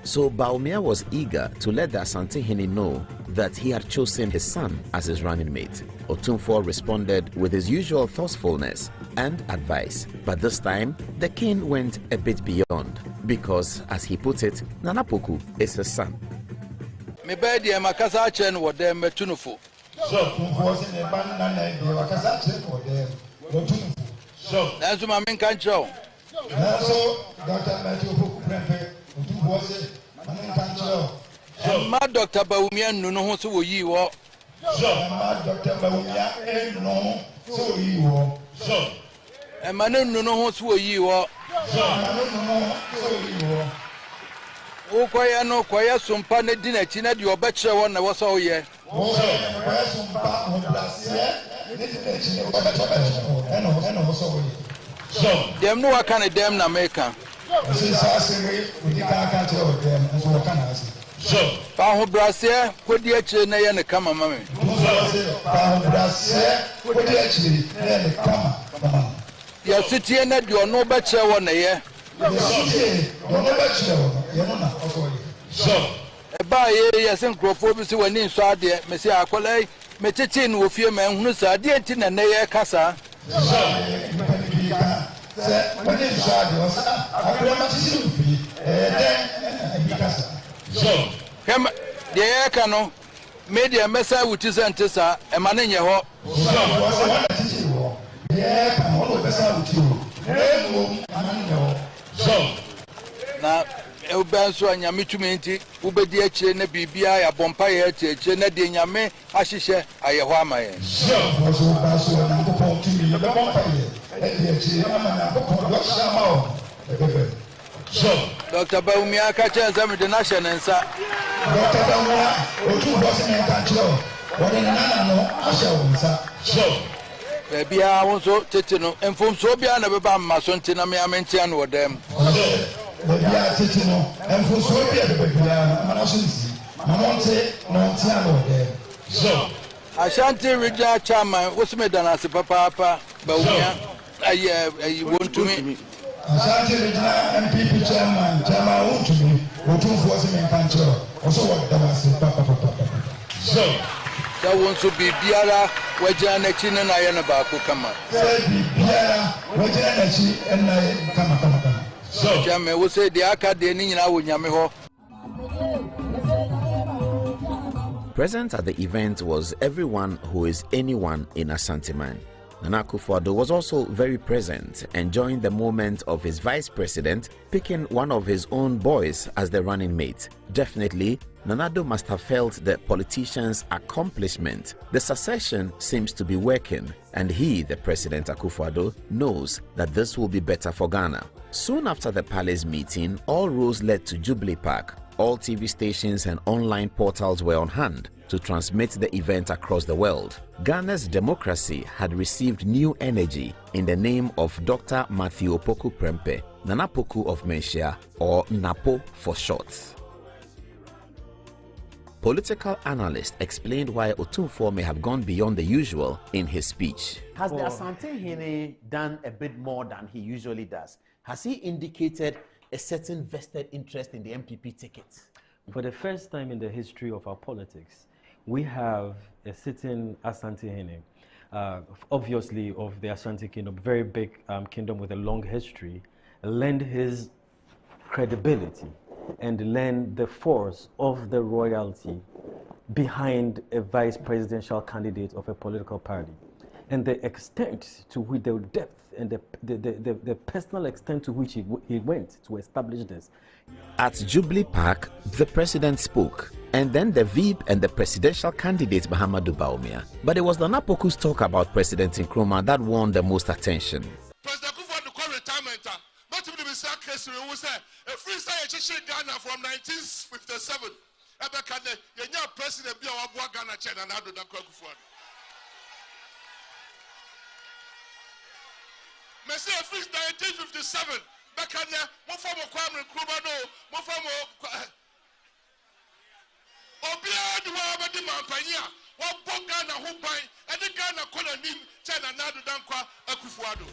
So Bawumia was eager to let the Asantehene know that he had chosen his son as his running mate. Otumfuo responded with his usual thoughtfulness and advice, but this time the king went a bit beyond because, as he put it, Nana Poku is his son. Ma Dr. Bawumia no so wo yi wo. Ma Dr. Bawumia no so yi wo. E ma no ho so wo yi wo. O kwaya no kwaya sumpa na di na chi na de obekire wo na wo so ye. Kwaya sumpa ho blase ne di na chi na obekire wo so ye. So dem no waka ne dem na America. So, Paho Brassier, what the actually nay and the camera, mammy. Paho Brassier, what the actually nay and the camera. Your city and that you are no better one a year. So, a by yes, and Crawford, when in Sadia, Messia Aquale, Metitin with your man who said, dear Tin and Naya Casa. When in Sadia, I so, come the air cano, media messa with his antissa, a man in your home. So, now, Elbanso and Yamitumenti, Ubedia Chene, BBI, a Bompire, Chene, Dinyame, Ashisha, Ayahama. So, Dr. Bawumia catches them with the national answer. Dr. Bawumia, so, baby, I want to Titino, and from Sobia never bam Masontina, me, I mention with them. Baby, I Titino, and from Sobia, the baby, Mamonte, so, Ashanti Regional Chairman, what's made than as a papa, Bawumia, I want to me. NPP chairman, to me, also what so, that wants to be Biara, Wajana Chin and I am about to come up. So, Jamie will say the Academy in our Yamiho. Present at the event was everyone who is anyone in Asante-man. Nana Akufo-Addo was also very present, enjoying the moment of his vice president picking one of his own boys as the running mate. Definitely, Nana Addo must have felt the politician's accomplishment. The succession seems to be working, and he, the President Akufo-Addo, knows that this will be better for Ghana. Soon after the palace meeting, all roads led to Jubilee Park. All TV stations and online portals were on hand to transmit the event across the world. Ghana's democracy had received new energy in the name of Dr. Matthew Opoku Prempeh, Nana Poku of Menchia, or NAPO for short. Political analyst explained why Otumfuo may have gone beyond the usual in his speech. Has the Asante-Hene done a bit more than he usually does? Has he indicated a certain vested interest in the MPP ticket? For the first time in the history of our politics, we have a sitting Asante-Hene, obviously of the Asante Kingdom, very big kingdom with a long history, lend his credibility and lend the force of the royalty behind a vice presidential candidate of a political party. And the extent to which, the depth and the personal extent to which he went to establish this. At Jubilee Park, the president spoke, and then the VP and the presidential candidate Mahamudu Bawumia. But it was the Nana Poku's talk about President Nkrumah that won the most attention. President Akufo-Addo call retirement. Not to be case we say a freestyle Ghana from 1957. Ebekane, yenya president bi awabua Ghana China na do Akufo-Addo. Me say a freestyle 1957. Bekane, mo form Kwame Nkrumah no, mo form Obia de wa ba di mampanya, wa bo Ghana ho ban, e de Ghana kola nim China na do Akufo-Addo.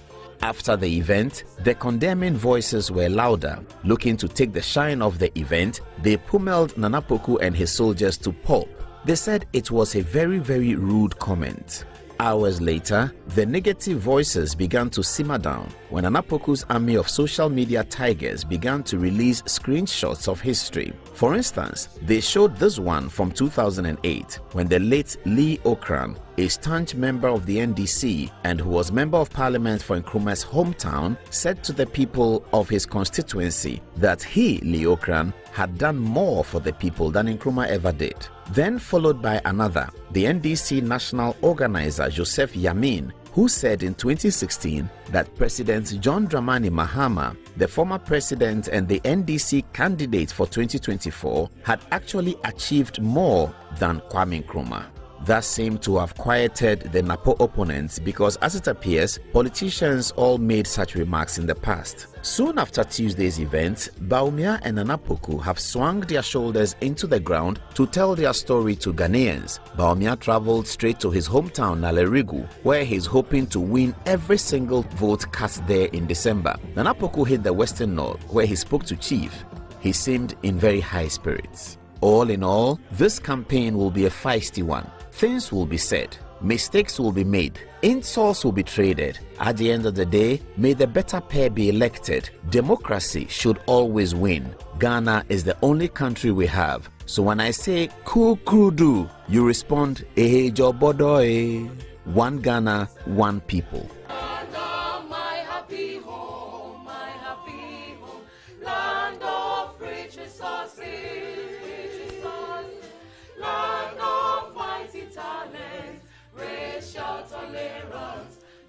After the event, the condemning voices were louder. Looking to take the shine of the event, they pummeled Nana Poku and his soldiers to pulp. They said it was a very, very rude comment. Hours later, the negative voices began to simmer down when Nana Poku's army of social media tigers began to release screenshots of history. For instance, they showed this one from 2008 when the late Lee Okran, a staunch member of the NDC and who was Member of Parliament for Nkrumah's hometown, said to the people of his constituency that he, Lee Okran, had done more for the people than Nkrumah ever did. Then followed by another, the NDC national organizer Joseph Yamin, who said in 2016 that President John Dramani Mahama, the former president and the NDC candidate for 2024, had actually achieved more than Kwame Nkrumah. That seemed to have quieted the NAPO opponents because, as it appears, politicians all made such remarks in the past. Soon after Tuesday's event, Bawumia and Nana Poku have swung their shoulders into the ground to tell their story to Ghanaians. Bawumia traveled straight to his hometown, Nalerigu, where he's hoping to win every single vote cast there in December. Nana Poku hit the Western North, where he spoke to Chief. He seemed in very high spirits. All in all, this campaign will be a feisty one. Things will be said, mistakes will be made, insults will be traded. At the end of the day, may the better pair be elected. Democracy should always win. Ghana is the only country we have. So when I say Kukrudu, you respond, eh, jobodo, eh. One Ghana, one people.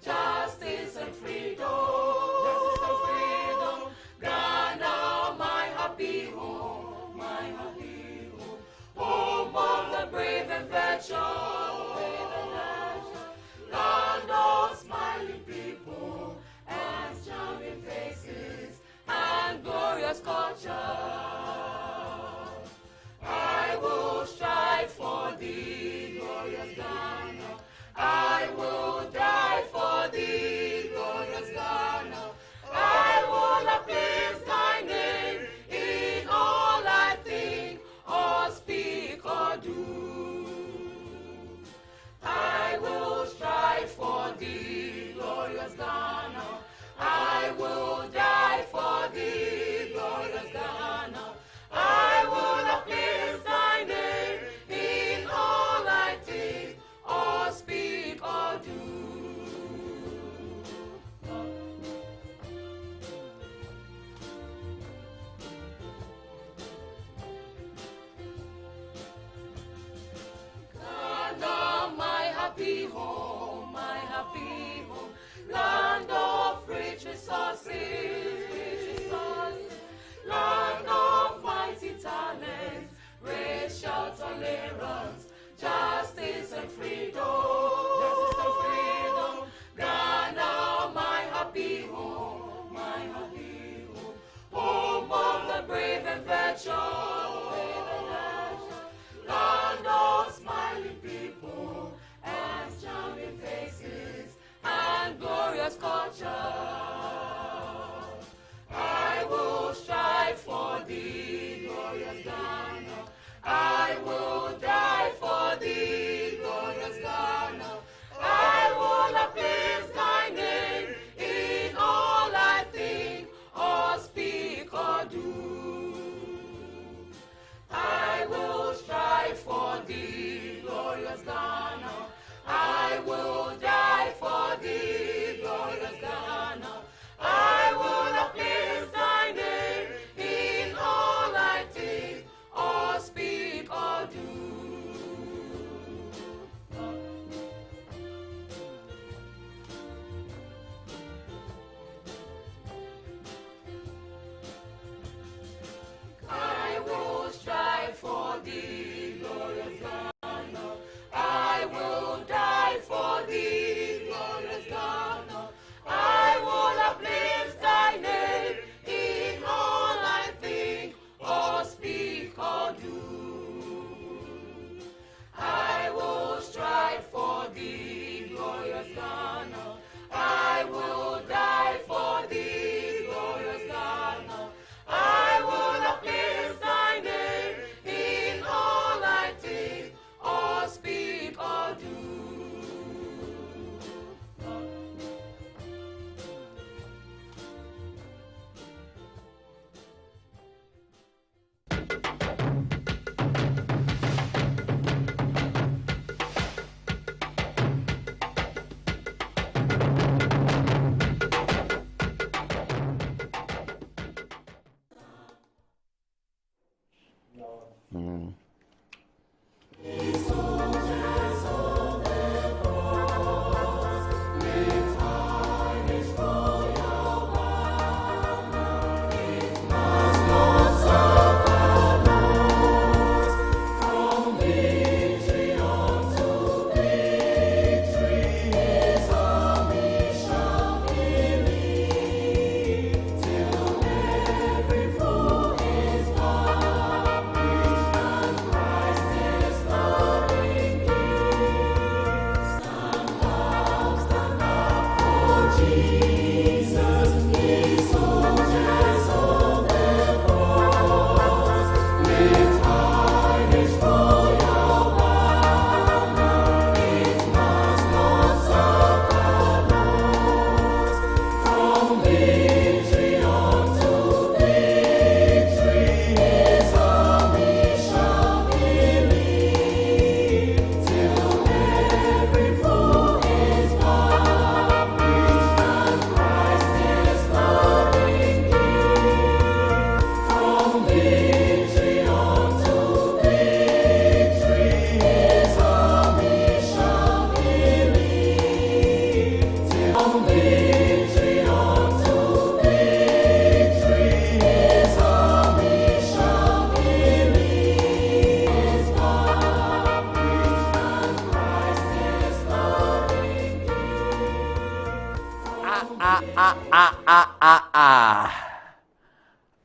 Justice and freedom, Ghana, my happy home, home of the brave and virtuous, land of smiling people and charming faces and glorious culture.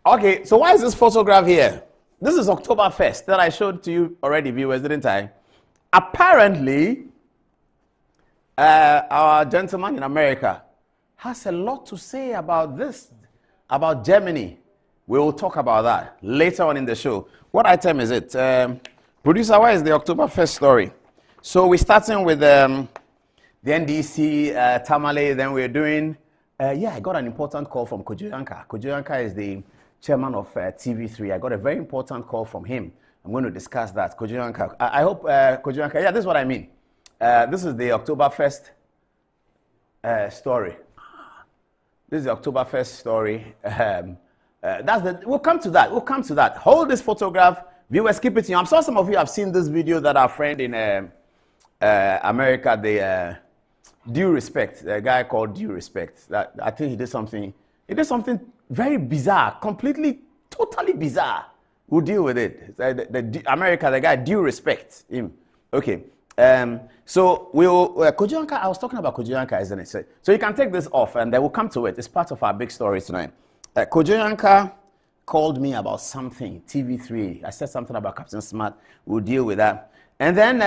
Okay, so why is this photograph here? This is October 1st that I showed to you already, viewers, didn't I? Apparently, our gentleman in America has a lot to say about this, about Germany. We will talk about that later on in the show. What item is it? Producer, why is the October 1st story? So we're starting with the NDC, Tamale, then we're doing, I got an important call from Kojoyanka. Kojoyanka is the chairman of TV3. I got a very important call from him. I'm going to discuss that. Kojoyanka, I hope, Kojoyanka, this is what I mean. This is the October 1st story. This is the October 1st story. We'll come to that. We'll come to that. Hold this photograph. Viewers, keep it in. I'm sure some of you have seen this video that our friend in America, the Due Respect, the guy called Due Respect. That I think he did something very bizarre, completely, totally bizarre. We'll deal with it. America, the guy Due Respect him. Okay. So we'll Kojoyanka. I was talking about Kojoyanka, isn't it? So you can take this off, and then we'll come to it. It's part of our big story tonight. Kojoyanka called me about something. TV3. I said something about Captain Smart. We'll deal with that. And then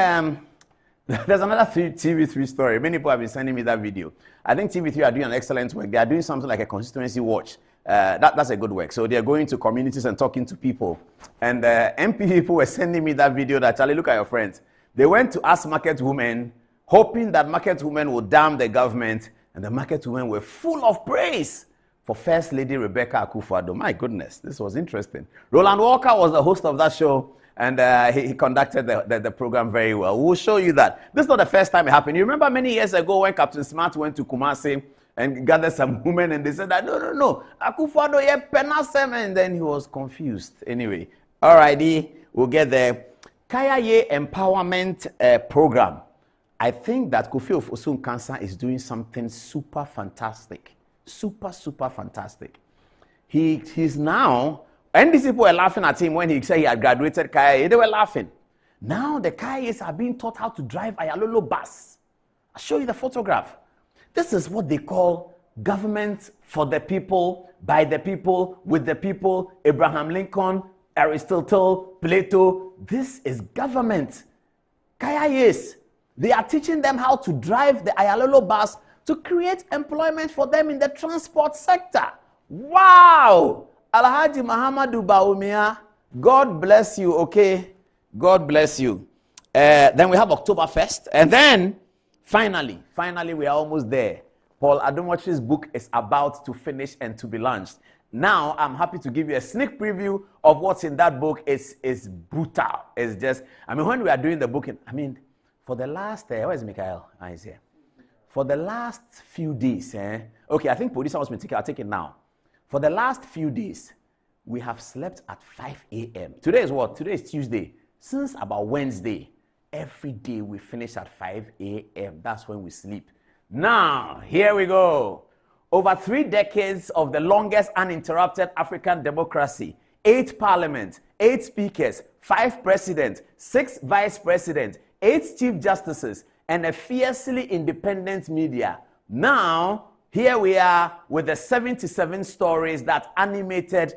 there's another TV3 story. Many people have been sending me that video. I think TV3 are doing an excellent work. They are doing something like a constituency watch. That's a good work. So they're going to communities and talking to people. And MP people were sending me that video that, Charlie, look at your friends. They went to ask market women, hoping that market women would damn the government. And the market women were full of praise for First Lady Rebecca Akufo-Addo. My goodness, this was interesting. Roland Walker was the host of that show. And he conducted the program very well. We'll show you that. This is not the first time it happened. You remember many years ago when Captain Smart went to Kumasi and gathered some women and they said that, no, Akufo-Addo, yeah, penasem, and then he was confused. Anyway, alrighty, we'll get there. Kaya Empowerment Program. I think that Kofi of Osun Kansa is doing something super fantastic. Super fantastic. He's now... NDC people were laughing at him when he said he had graduated Kaya. They were laughing. Now the Kayas are being taught how to drive Ayalolo bus. I'll show you the photograph. This is what they call government for the people, by the people, with the people. Abraham Lincoln, Aristotle, Plato. This is government. Kayas. They are teaching them how to drive the Ayalolo bus to create employment for them in the transport sector. Wow! Alhaji Muhammadu Baumia, God bless you, okay? God bless you. Then we have October 1st. And then, finally, we are almost there. Paul Adomochi's book is about to finish and to be launched. Now, I'm happy to give you a sneak preview of what's in that book. It's brutal. It's just, when we are doing the book, for the last, where's Michael? He's here. For the last few days, okay, I think producer wants me to take it. I'll take it now. For the last few days, we have slept at 5 a.m. Today is what? Today is Tuesday. Since about Wednesday, every day we finish at 5 a.m. That's when we sleep. Now, here we go. Over 3 decades of the longest uninterrupted African democracy, 8 parliaments, 8 speakers, 5 presidents, 6 vice presidents, 8 chief justices, and a fiercely independent media. Now, here we are with the 77 stories that animated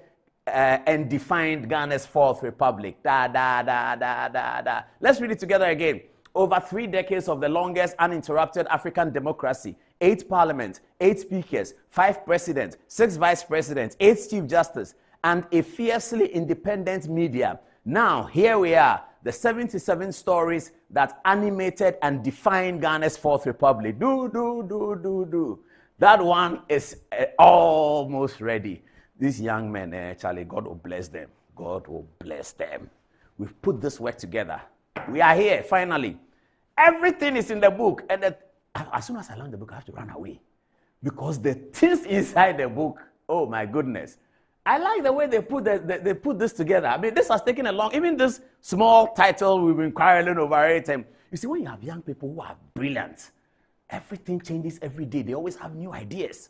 and defined Ghana's Fourth Republic. Let's read it together again. Over 3 decades of the longest uninterrupted African democracy, 8 parliaments, 8 speakers, 5 presidents, 6 vice presidents, 8 chief justices, and a fiercely independent media. Now, here we are, the 77 stories that animated and defined Ghana's Fourth Republic. That one is almost ready. These young men, Charlie, God will bless them. God will bless them. We've put this work together. We are here, finally. Everything is in the book. And as soon as I learn the book, I have to run away. Because the things inside the book, oh my goodness. I like the way they put this together. I mean, this has taken a long, even this small title, we've been quarreling over it. And you see, when you have young people who are brilliant, everything changes every day. They always have new ideas.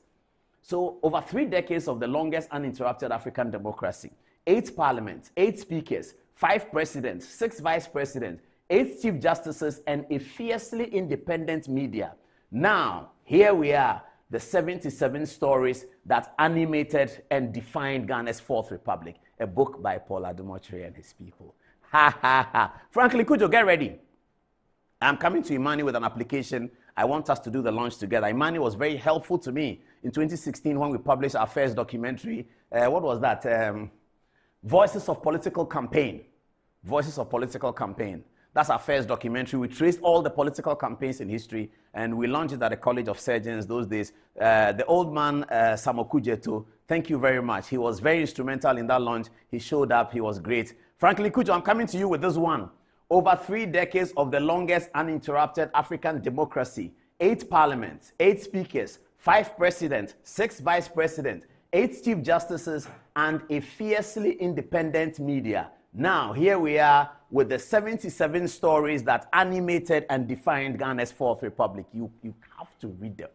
So over 3 decades of the longest uninterrupted African democracy, 8 parliaments, 8 speakers, 5 presidents, 6 vice presidents, 8 chief justices, and a fiercely independent media. Now, here we are, the 77 stories that animated and defined Ghana's Fourth Republic, a book by Paul Ademotre and his people. Ha, ha, ha. Franklin Kujo, get ready. I'm coming to Imani with an application. I want us to do the launch together. Imani was very helpful to me in 2016 when we published our first documentary. What was that? Voices of Political Campaign. Voices of Political Campaign. That's our first documentary. We traced all the political campaigns in history, and we launched it at the College of Surgeons those days. The old man, Samoku Jeto, thank you very much. He was very instrumental in that launch. He showed up. He was great. Franklin Kujo, I'm coming to you with this one. Over 3 decades of the longest uninterrupted African democracy, 8 parliaments, 8 speakers, 5 presidents, 6 vice presidents, 8 chief justices, and a fiercely independent media. Now, here we are with the 77 stories that animated and defined Ghana's Fourth Republic. You have to read them.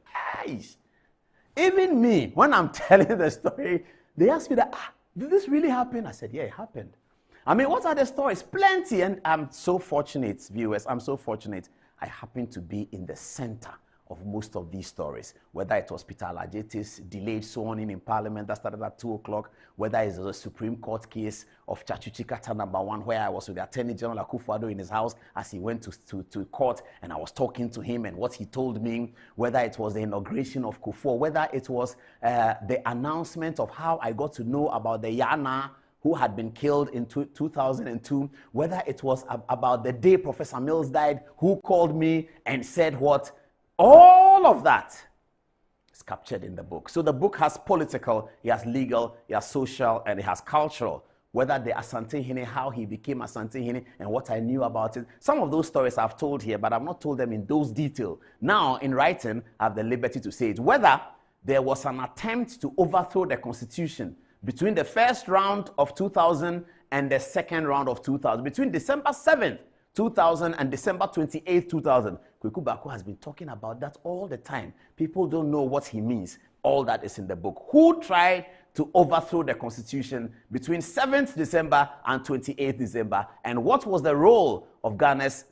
Even me, when I'm telling the story, they ask me that, did this really happen? I said, yeah, it happened. I mean, what are the stories? Plenty. And I'm so fortunate, viewers, I'm so fortunate. I happen to be in the center of most of these stories, whether it was Peter Alajeti's delayed sworn in Parliament that started at 2 o'clock, whether it's a Supreme Court case of Chachuchi Kata #1, where I was with the Attorney General Akufo-Addo in his house as he went to court, and I was talking to him and what he told me, whether it was the inauguration of Kufuor, whether it was the announcement of how I got to know about the Yana who had been killed in 2002, whether it was about the day Professor Mills died, who called me and said what. All of that is captured in the book. So the book has political, it has legal, it has social, and it has cultural. Whether the Asante Hene, how he became Asante Hene, and what I knew about it. Some of those stories I've told here, but I've not told them in those details. Now, in writing, I have the liberty to say it. Whether there was an attempt to overthrow the Constitution between the first round of 2000 and the second round of 2000, between December 7th, 2000 and December 28th, 2000. Kweku Bako has been talking about that all the time. People don't know what he means. All that is in the book. Who tried to overthrow the Constitution between 7th December and 28th December? And what was the role of Ghana's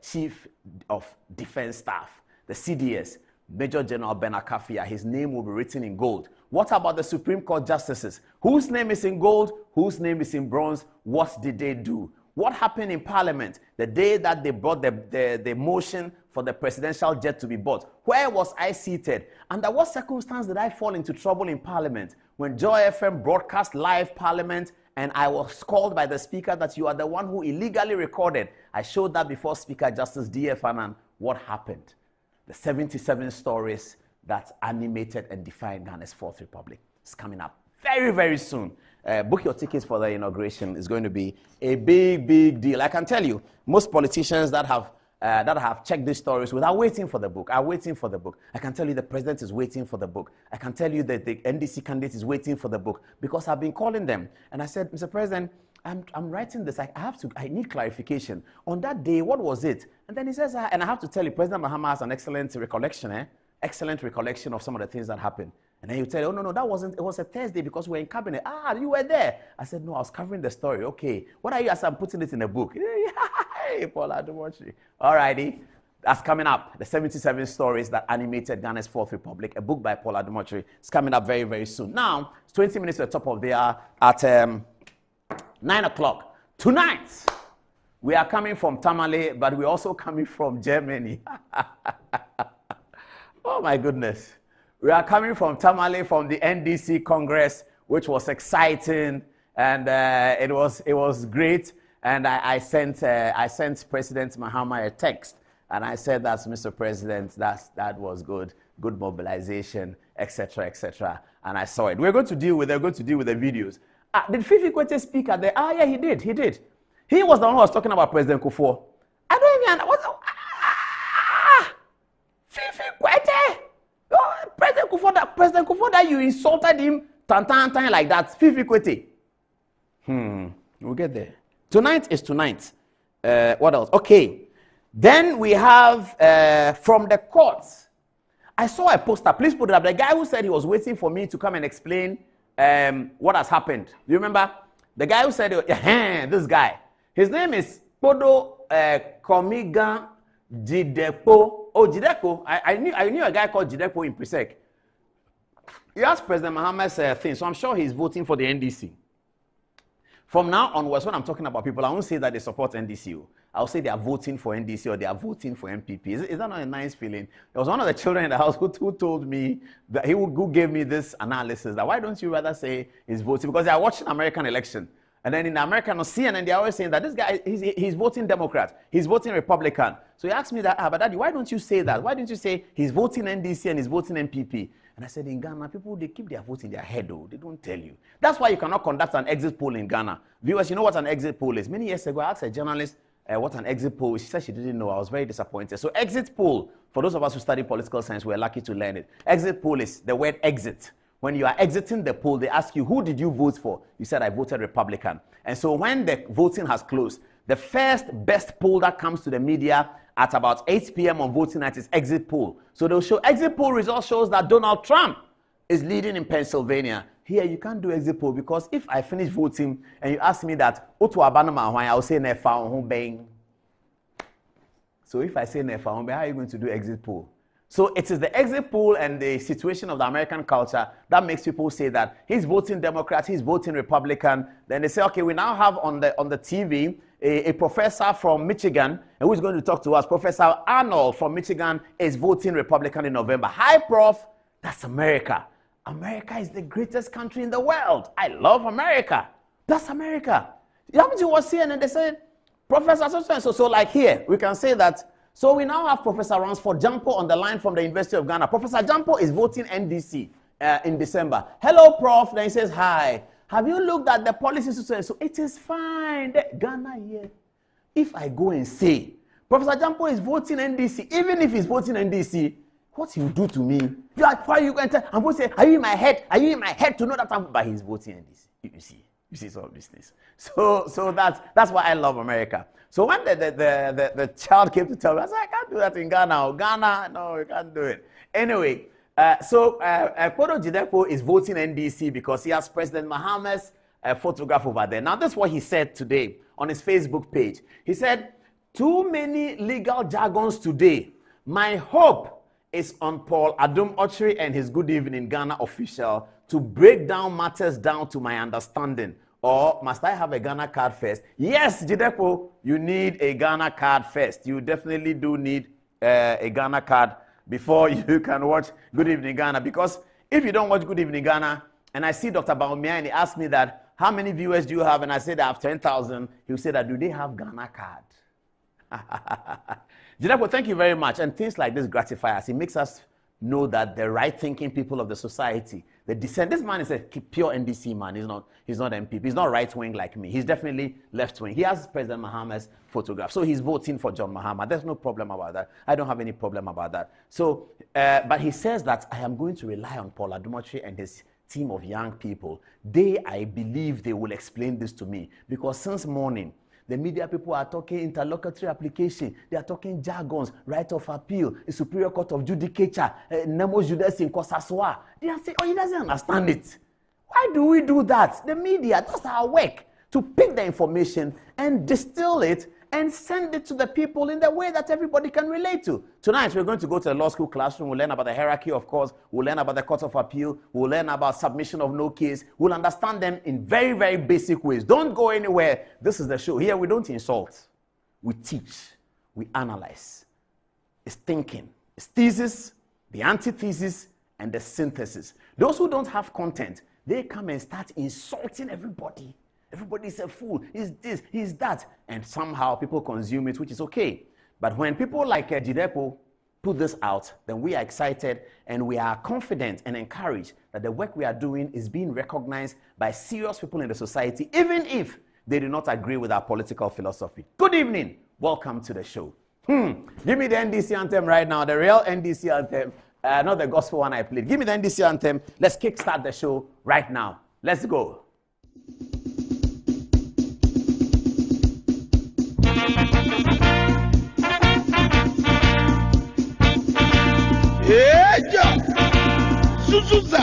Chief of Defense Staff, the CDS, Major General Ben Akafia? His name will be written in gold. What about the Supreme Court justices? Whose name is in gold? Whose name is in bronze? What did they do? What happened in Parliament the day that they brought the motion for the presidential jet to be bought? Where was I seated? Under what circumstance did I fall into trouble in Parliament? When Joy FM broadcast live Parliament and I was called by the Speaker that you are the one who illegally recorded. I showed that before Speaker Justice D.F. Annan. What happened? The 77 stories that animated and defined Ghana's Fourth Republic. It's coming up very, very soon. Book your tickets for the inauguration. It's going to be a big, big deal. I can tell you, most politicians that have that have checked these stories without waiting for the book. I'm waiting for the book. I can tell you the president is waiting for the book. I can tell you that the NDC candidate is waiting for the book because I've been calling them. And I said, Mr. President, I'm writing this. I need clarification. On that day, what was it? And then he says, and I have to tell you, President Mahama has an excellent recollection, excellent recollection of some of the things that happened. And then you tell, oh, no, that wasn't, it was a Thursday because we were in cabinet. You were there. I said, no, I was covering the story. Okay. What are you as I'm putting it in a book? Hey, Paul, I don't watch it. All righty. That's coming up. The 77 stories that animated Ghana's Fourth Republic, a book by Paul Adomotri. It's coming up very, very soon. Now, it's 20 minutes to the top of the hour at 9 o'clock. Tonight, we are coming from Tamale, but we're also coming from Germany. Oh, my goodness. We are coming from Tamale, from the NDC Congress, which was exciting, and it was great. And I sent President Mahama a text, and I said, "That's Mr. President. That was good mobilization, etc., etc." And I saw it. They're going to deal with the videos. Did Fifi Kwete speak at the? Yeah, he did. He was the one who was talking about President Kufuor. I don't even understand. Fifi Kwete. Oh, President Kufuor, that you insulted him, tan like that. Fifi Kwete. We'll get there. Tonight is tonight. What else? Okay. Then we have from the courts. I saw a poster. Please put it up. The guy who said he was waiting for me to come and explain what has happened. Do you remember? The guy who said, this guy. His name is Podo Komiga Jidepo. Oh, Jidepo. I knew a guy called Jidepo in Presec. He asked President Mahama's thing, so I'm sure he's voting for the NDC. From now onwards, when I'm talking about people, I won't say that they support NDC. I'll say they are voting for NDC or they are voting for NPP. Is that not a nice feeling? There was one of the children in the house who told me, that who gave me this analysis, that why don't you rather say he's voting? Because they are watching American election. And then in the American CNN, they're always saying that this guy, he's voting Democrat. He's voting Republican. So he asked me that, but Daddy, why don't you say that? Why don't you say he's voting NDC and he's voting NPP? And I said, in Ghana, people, they keep their vote in their head, though. They don't tell you. That's why you cannot conduct an exit poll in Ghana. Viewers, you know what an exit poll is? Many years ago, I asked a journalist what an exit poll is. She said she didn't know. I was very disappointed. So exit poll, for those of us who study political science, we're lucky to learn it. Exit poll is the word exit. When you are exiting the poll, they ask you, who did you vote for? You said, I voted Republican. And so when the voting has closed, the first best poll that comes to the media at about 8 p.m. on voting night is exit poll. So they'll show exit poll results shows that Donald Trump is leading in Pennsylvania. Here, you can't do exit poll because if I finish voting and you ask me that, I'll say Nefa. So if I say Nefa, how are you going to do exit poll? So it is the exit poll and the situation of the American culture that makes people say that he's voting Democrat, he's voting Republican. Then they say, okay, we now have on the TV a professor from Michigan who is going to talk to us. Professor Arnold from Michigan is voting Republican in November. Hi, Prof. That's America. America is the greatest country in the world. I love America. That's America. Haven't you watched CNN and they said, Professor so like here, we can say that. So we now have Professor Ransford Jampo on the line from the University of Ghana. Professor Jampo is voting NDC in December. Hello, Prof. Then he says, hi. Have you looked at the policies? So it is fine. Ghana here. If I go and say, Professor Jampo is voting NDC, even if he's voting NDC, what he will do to me? Why are you going to tell? I'm going to say, are you in my head? Are you in my head to know that but he's voting NDC? You see some business. So that's why I love America. So when the child came to tell me, I said, I can't do that in Ghana. Ghana, no, you can't do it. Anyway, so Kodo Jidepo is voting NDC because he has President Mahama's photograph over there. Now, this is what he said today on his Facebook page. He said, too many legal jargons today. My hope is on Paul Adomotri and his Good Evening Ghana official to break down matters down to my understanding. Or must I have a Ghana card first? Yes, Jidepo, you need a Ghana card first. You definitely do need a Ghana card before you can watch Good Evening Ghana. Because if you don't watch Good Evening Ghana, and I see Dr. Baumia and he asked me that, how many viewers do you have? And I said I have 10,000. He'll say that, do they have Ghana card? Jidepo, thank you very much. And things like this gratify us. It makes us know that the right-thinking people of the society, the dissent, this man is a pure NDC man. He's not NPP. He's not right-wing like me. He's definitely left-wing. He has President Mahama's photograph. So he's voting for John Mahama. There's no problem about that. I don't have any problem about that. So, but he says that I am going to rely on Paul Adumachi and his team of young people. I believe they will explain this to me, because since morning, the media people are talking interlocutory application. They are talking jargons, right of appeal, the Superior Court of Judicature, Nemo Judes in Kosaswa. They are saying, oh, he doesn't understand it. Why do we do that? The media, that's our work, to pick the information and distill it and send it to the people in the way that everybody can relate to. Tonight, we're going to go to the law school classroom. We'll learn about the hierarchy, of course. We'll learn about the court of appeal. We'll learn about submission of no case. We'll understand them in very, very basic ways. Don't go anywhere. This is the show. Here, we don't insult. We teach. We analyze. It's thinking. It's thesis, the antithesis, and the synthesis. Those who don't have content, they come and start insulting everybody. Everybody's a fool. He's this, he's that. And somehow people consume it, which is okay. But when people like Jidepo put this out, then we are excited and we are confident and encouraged that the work we are doing is being recognized by serious people in the society, even if they do not agree with our political philosophy. Good evening. Welcome to the show. Give me the NDC anthem right now, the real NDC anthem, not the gospel one I played. Give me the NDC anthem. Let's kickstart the show right now. Let's go. Suzuza.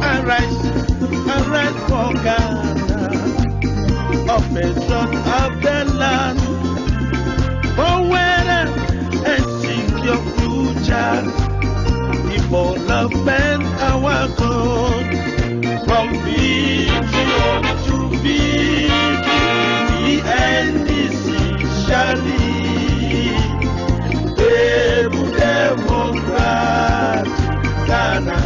Arise for Ghana, a patron of the land, forward and seek your future, development our God, from victory to victory, the NDC shall lead, able democrat, Ghana.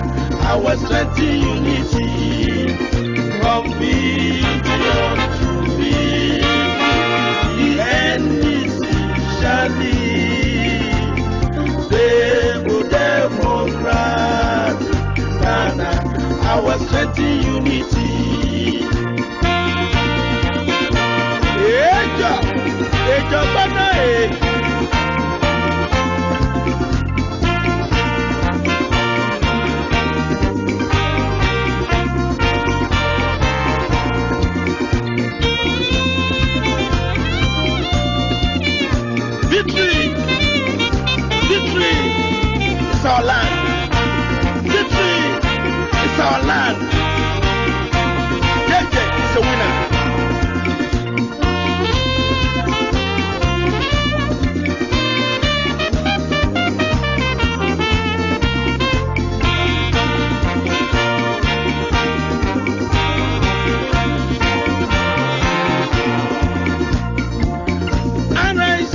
Our strength in unity, from victory to victory, the NDC shall lead, stable democrat, Ghana, our strength in unity. Ejo bana It's our land. Victory is our land. JJ is a winner. Arise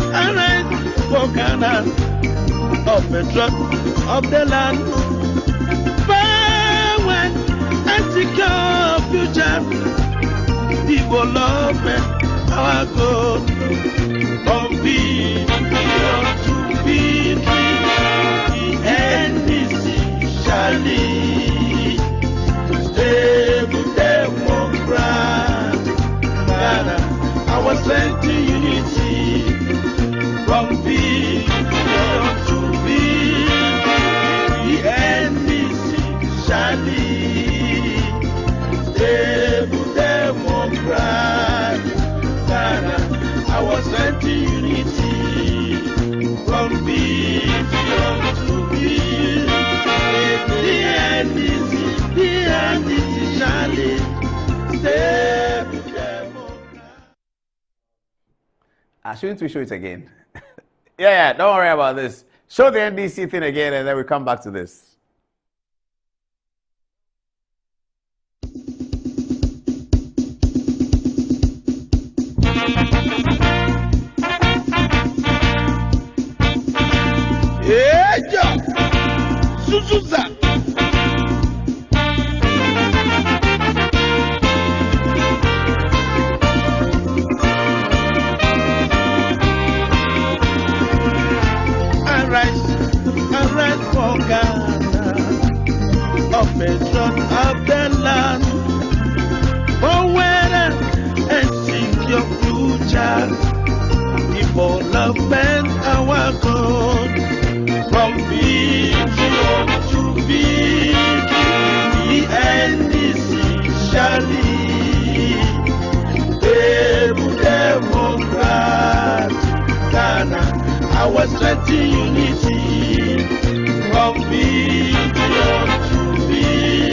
for Ghana, of the truck of the land, forward and secure future, development our goal, from victory to victory, the NDC shall lead, stable democrat, Ghana, our strength in unity, from victory to the NDC shall lead, stable democrat, Ghana, our strength in unity, from victory to victory, the NDC shall lead, stable democrat. Shouldn't we show it again? Yeah, don't worry about this. Show the NDC thing again and then we come back to this. Suzuza. sweating unity from billion to billion.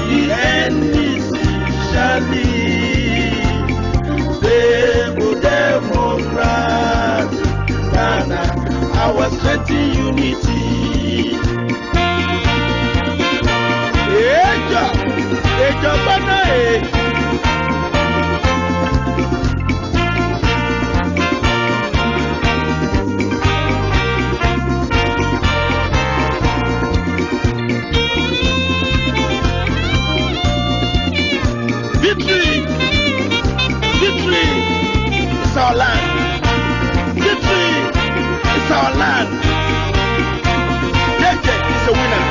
The NDC shall lead, stable democrat, Ghana, our sweating unity. Victory! Victory! It's our land. Victory! It's our land. JJ is a winner.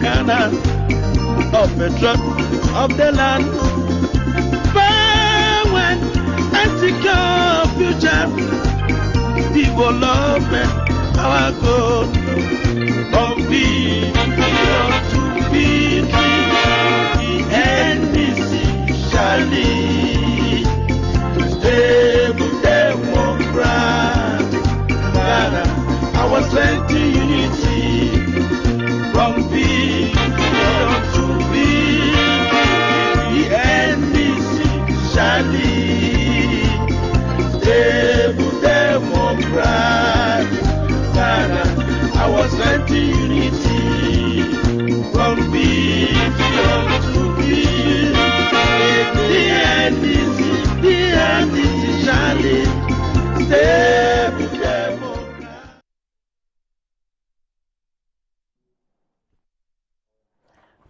Ghana, of the truck of the land, when anti-car future, development, our goal, from billion to billion, the NDC shall lead, stable democrat, Ghana, our strength unity. From billion to billion, the NDC shall lead, stable democrat, Ghana, our strength unity. From billion to billion, the NDC shall lead, stable democrat.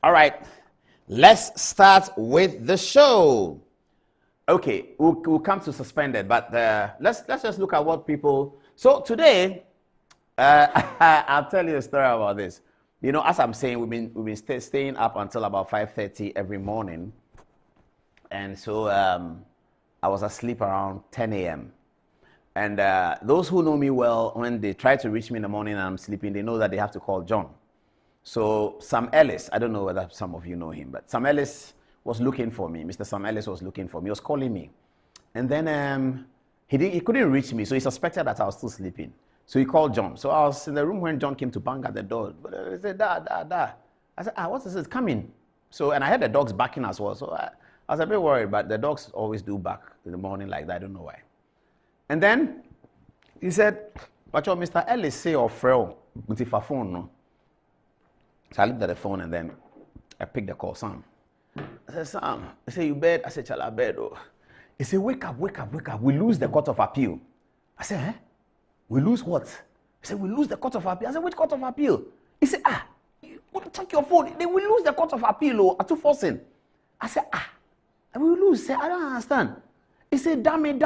All right, let's start with the show. Okay, we'll come to suspended, but let's just look at what people. So today, I'll tell you a story about this. You know, as I'm saying, we've been staying up until about 5:30 every morning, and so I was asleep around 10 a.m. And those who know me well, when they try to reach me in the morning and I'm sleeping, they know that they have to call John. So Sam Ellis, I don't know whether some of you know him, but Sam Ellis was looking for me. Mr. Sam Ellis was looking for me. He was calling me. And then he couldn't reach me, so he suspected that I was still sleeping. So he called John. So I was in the room when John came to bang at the door. But he said, da. I said, what is this? Coming. So, and I heard the dogs barking as well. So I was a bit worried, but the dogs always do bark in the morning like that. I don't know why. And then he said, but Mr. Ellis say or Frel, with the phone, no? So I looked at the phone and then I picked the call, Sam. I said, Sam, he said, you bed? I said, Chala bed. Oh. He said, wake up. We lose the court of appeal. I said, eh? We lose what? He said, we lose the court of appeal. I said, which court of appeal? He said, check your phone. They will lose the court of appeal. Are you forcing? I said, we will lose. He said, I don't understand. He said, damn it,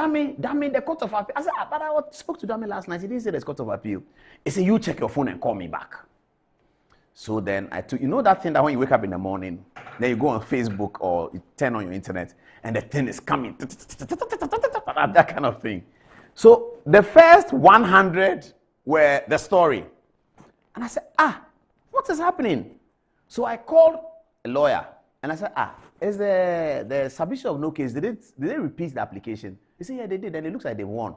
the court of appeal. I said, but I spoke to Dami last night. He didn't say there's court of appeal. He said, you check your phone and call me back. So then I took, you know that thing that when you wake up in the morning, then you go on Facebook or you turn on your internet and the thing is coming, that kind of thing. So the first 100 were the story. And I said, what is happening? So I called a lawyer and I said, is the submission of no case, did they repeat the application? He said, yeah, they did, and it looks like they won.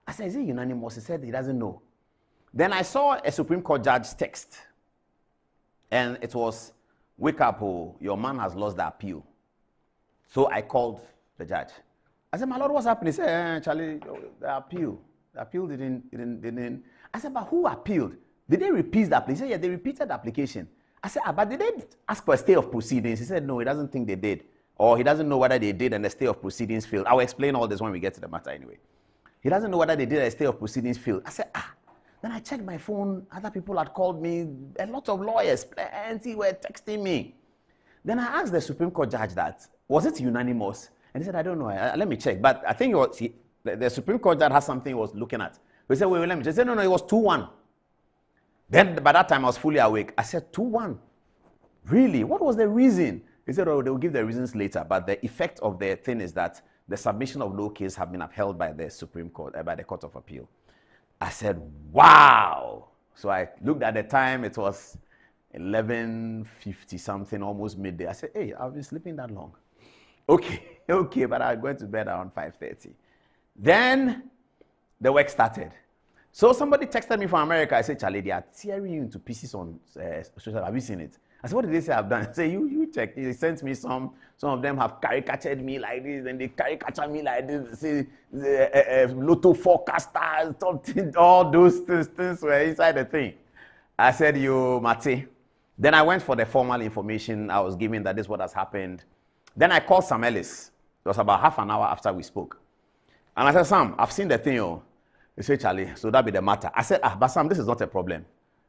I said, is it unanimous? He said he doesn't know. Then I saw a Supreme Court judge text. And it was, wake up, your man has lost the appeal. So I called the judge. I said, my lord, what's happening? He said, Charlie, the appeal didn't. I said, but who appealed? Did they repeat the application? He said, yeah, they repeated the application. I said, but did they ask for a stay of proceedings? He said, no, he doesn't think they did. Or he doesn't know whether they did and the stay of proceedings failed. I'll explain all this when we get to the matter anyway. He doesn't know whether they did and the stay of proceedings failed. I said, Then I checked my phone. Other people had called me. A lot of lawyers, plenty were texting me. Then I asked the Supreme Court judge that, was it unanimous? And he said, I don't know. Let me check. But I think the Supreme Court judge has something he was looking at. He said, wait, let me check. He said, no, it was 2-1. Then by that time, I was fully awake. I said, 2-1? Really? What was the reason? He said, oh, they will give the reasons later. But the effect of the thing is that the submission of law case have been upheld by the Supreme Court, by the Court of Appeal. I said, wow. So I looked at the time, it was 11:50 something, almost midday. I said, hey, I've been sleeping that long. Okay, okay, but I'm going to bed around 5:30. Then the work started. So somebody texted me from America. I said, Charlie, they are tearing you into pieces on social. Have you seen it? I said, what did they say I've done? I said, you check. They sent me some of them have caricatured me like this, and they caricature me like this. Say, lotto forecaster, something, all those things were inside the thing. I said, you, Mate. Then I went for the formal information I was given that this is what has happened. Then I called Sam Ellis. It was about half an hour after we spoke. And I said, Sam, I've seen the thing. Oh. He said, Charlie, so that be the matter. I said, but Sam, this is not a problem.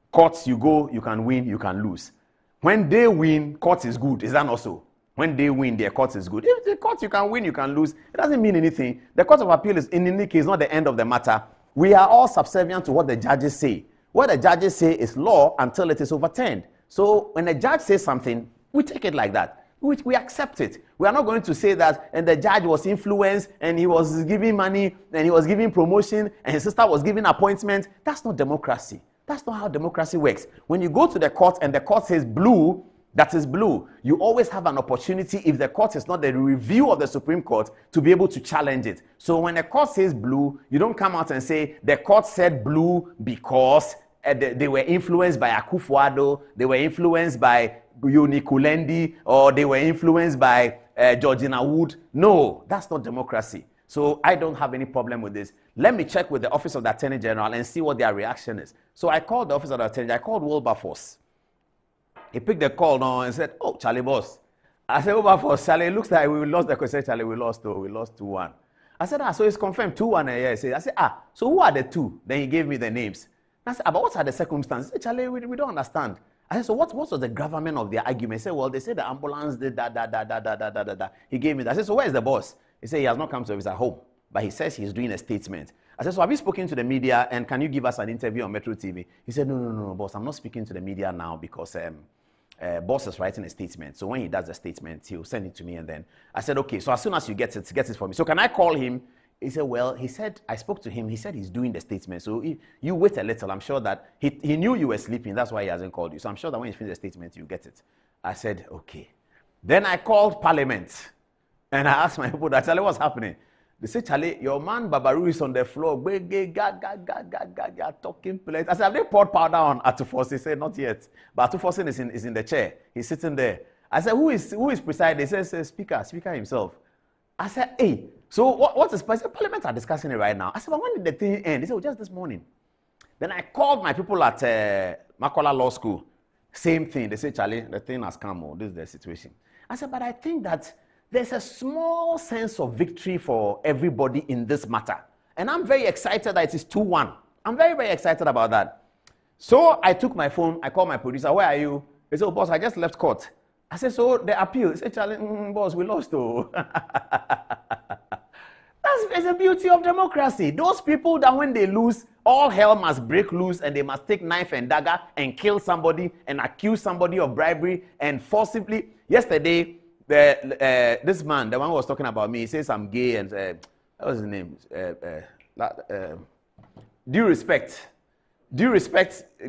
Courts, you go, you can win, you can lose. When they win, court is good. Is that not so? When they win, their court is good. If the court, you can win, you can lose. It doesn't mean anything. The Court of Appeal is, in any case, not the end of the matter. We are all subservient to what the judges say. What the judges say is law until it is overturned. So when the judge says something, we take it like that. We accept it. We are not going to say that and the judge was influenced and he was giving money and he was giving promotion and his sister was giving appointment. That's not democracy. That's not how democracy works. When you go to the court and the court says blue, that is blue. You always have an opportunity, if the court is not the review of the Supreme Court, to be able to challenge it. So when the court says blue, you don't come out and say the court said blue because they were influenced by Akufo-Addo, they were influenced by Yoni Kulendi, or they were influenced by Georgina Wood. No, that's not democracy. So I don't have any problem with this. Let me check with the Office of the Attorney General and see what their reaction is. So I called the Office of the Attorney General. I called Wilberforce. He picked the call now and said, oh, Charlie, boss. I said, Wilberforce, Charlie, it looks like we lost the question. Charlie, we lost 2-1. I said, so it's confirmed 2-1. I said, so who are the two? Then he gave me the names. I said, but what are the circumstances? He said, Charlie, we don't understand. I said, so what was the gravamen of their argument? He said, well, they said the ambulance did that. He gave me that. I said, so where is the boss? He said, he has not come to us at home, but he says he's doing a statement. I said, so have you spoken to the media and can you give us an interview on Metro TV? He said, no, boss, I'm not speaking to the media now because boss is writing a statement. So when he does the statement, he'll send it to me and then I said, okay, so as soon as you get it for me. So can I call him? He said, well, he said, I spoke to him. He said he's doing the statement. So you wait a little. I'm sure that he knew you were sleeping. That's why he hasn't called you. So I'm sure that when you finish the statement, you get it. I said, okay. Then I called Parliament. And I asked my people, Charlie, what's happening? They said, Charlie, your man Babaru is on the floor. Talking place. I said, have they poured powder on Atufosin? He said, not yet. But Atufosin is in the chair. He's sitting there. I said, who is presiding? He says, Speaker himself. I said, hey, so what is Parliament are discussing it right now? I said, but when did the thing end? He said, well, just this morning. Then I called my people at Makola Law School. Same thing. They said, Charlie, the thing has come. This is the situation. I said, but I think that there's a small sense of victory for everybody in this matter. And I'm very excited that it is 2-1. I'm very, very excited about that. So I took my phone. I called my producer. Where are you? He said, oh, boss, I just left court. I said, so the appeal. He said, Charlie, boss, we lost. Oh. That's the beauty of democracy. Those people that when they lose, all hell must break loose and they must take knife and dagger and kill somebody and accuse somebody of bribery and forcibly. Yesterday, this man, the one who was talking about me, he says I'm gay and what was his name? Due respect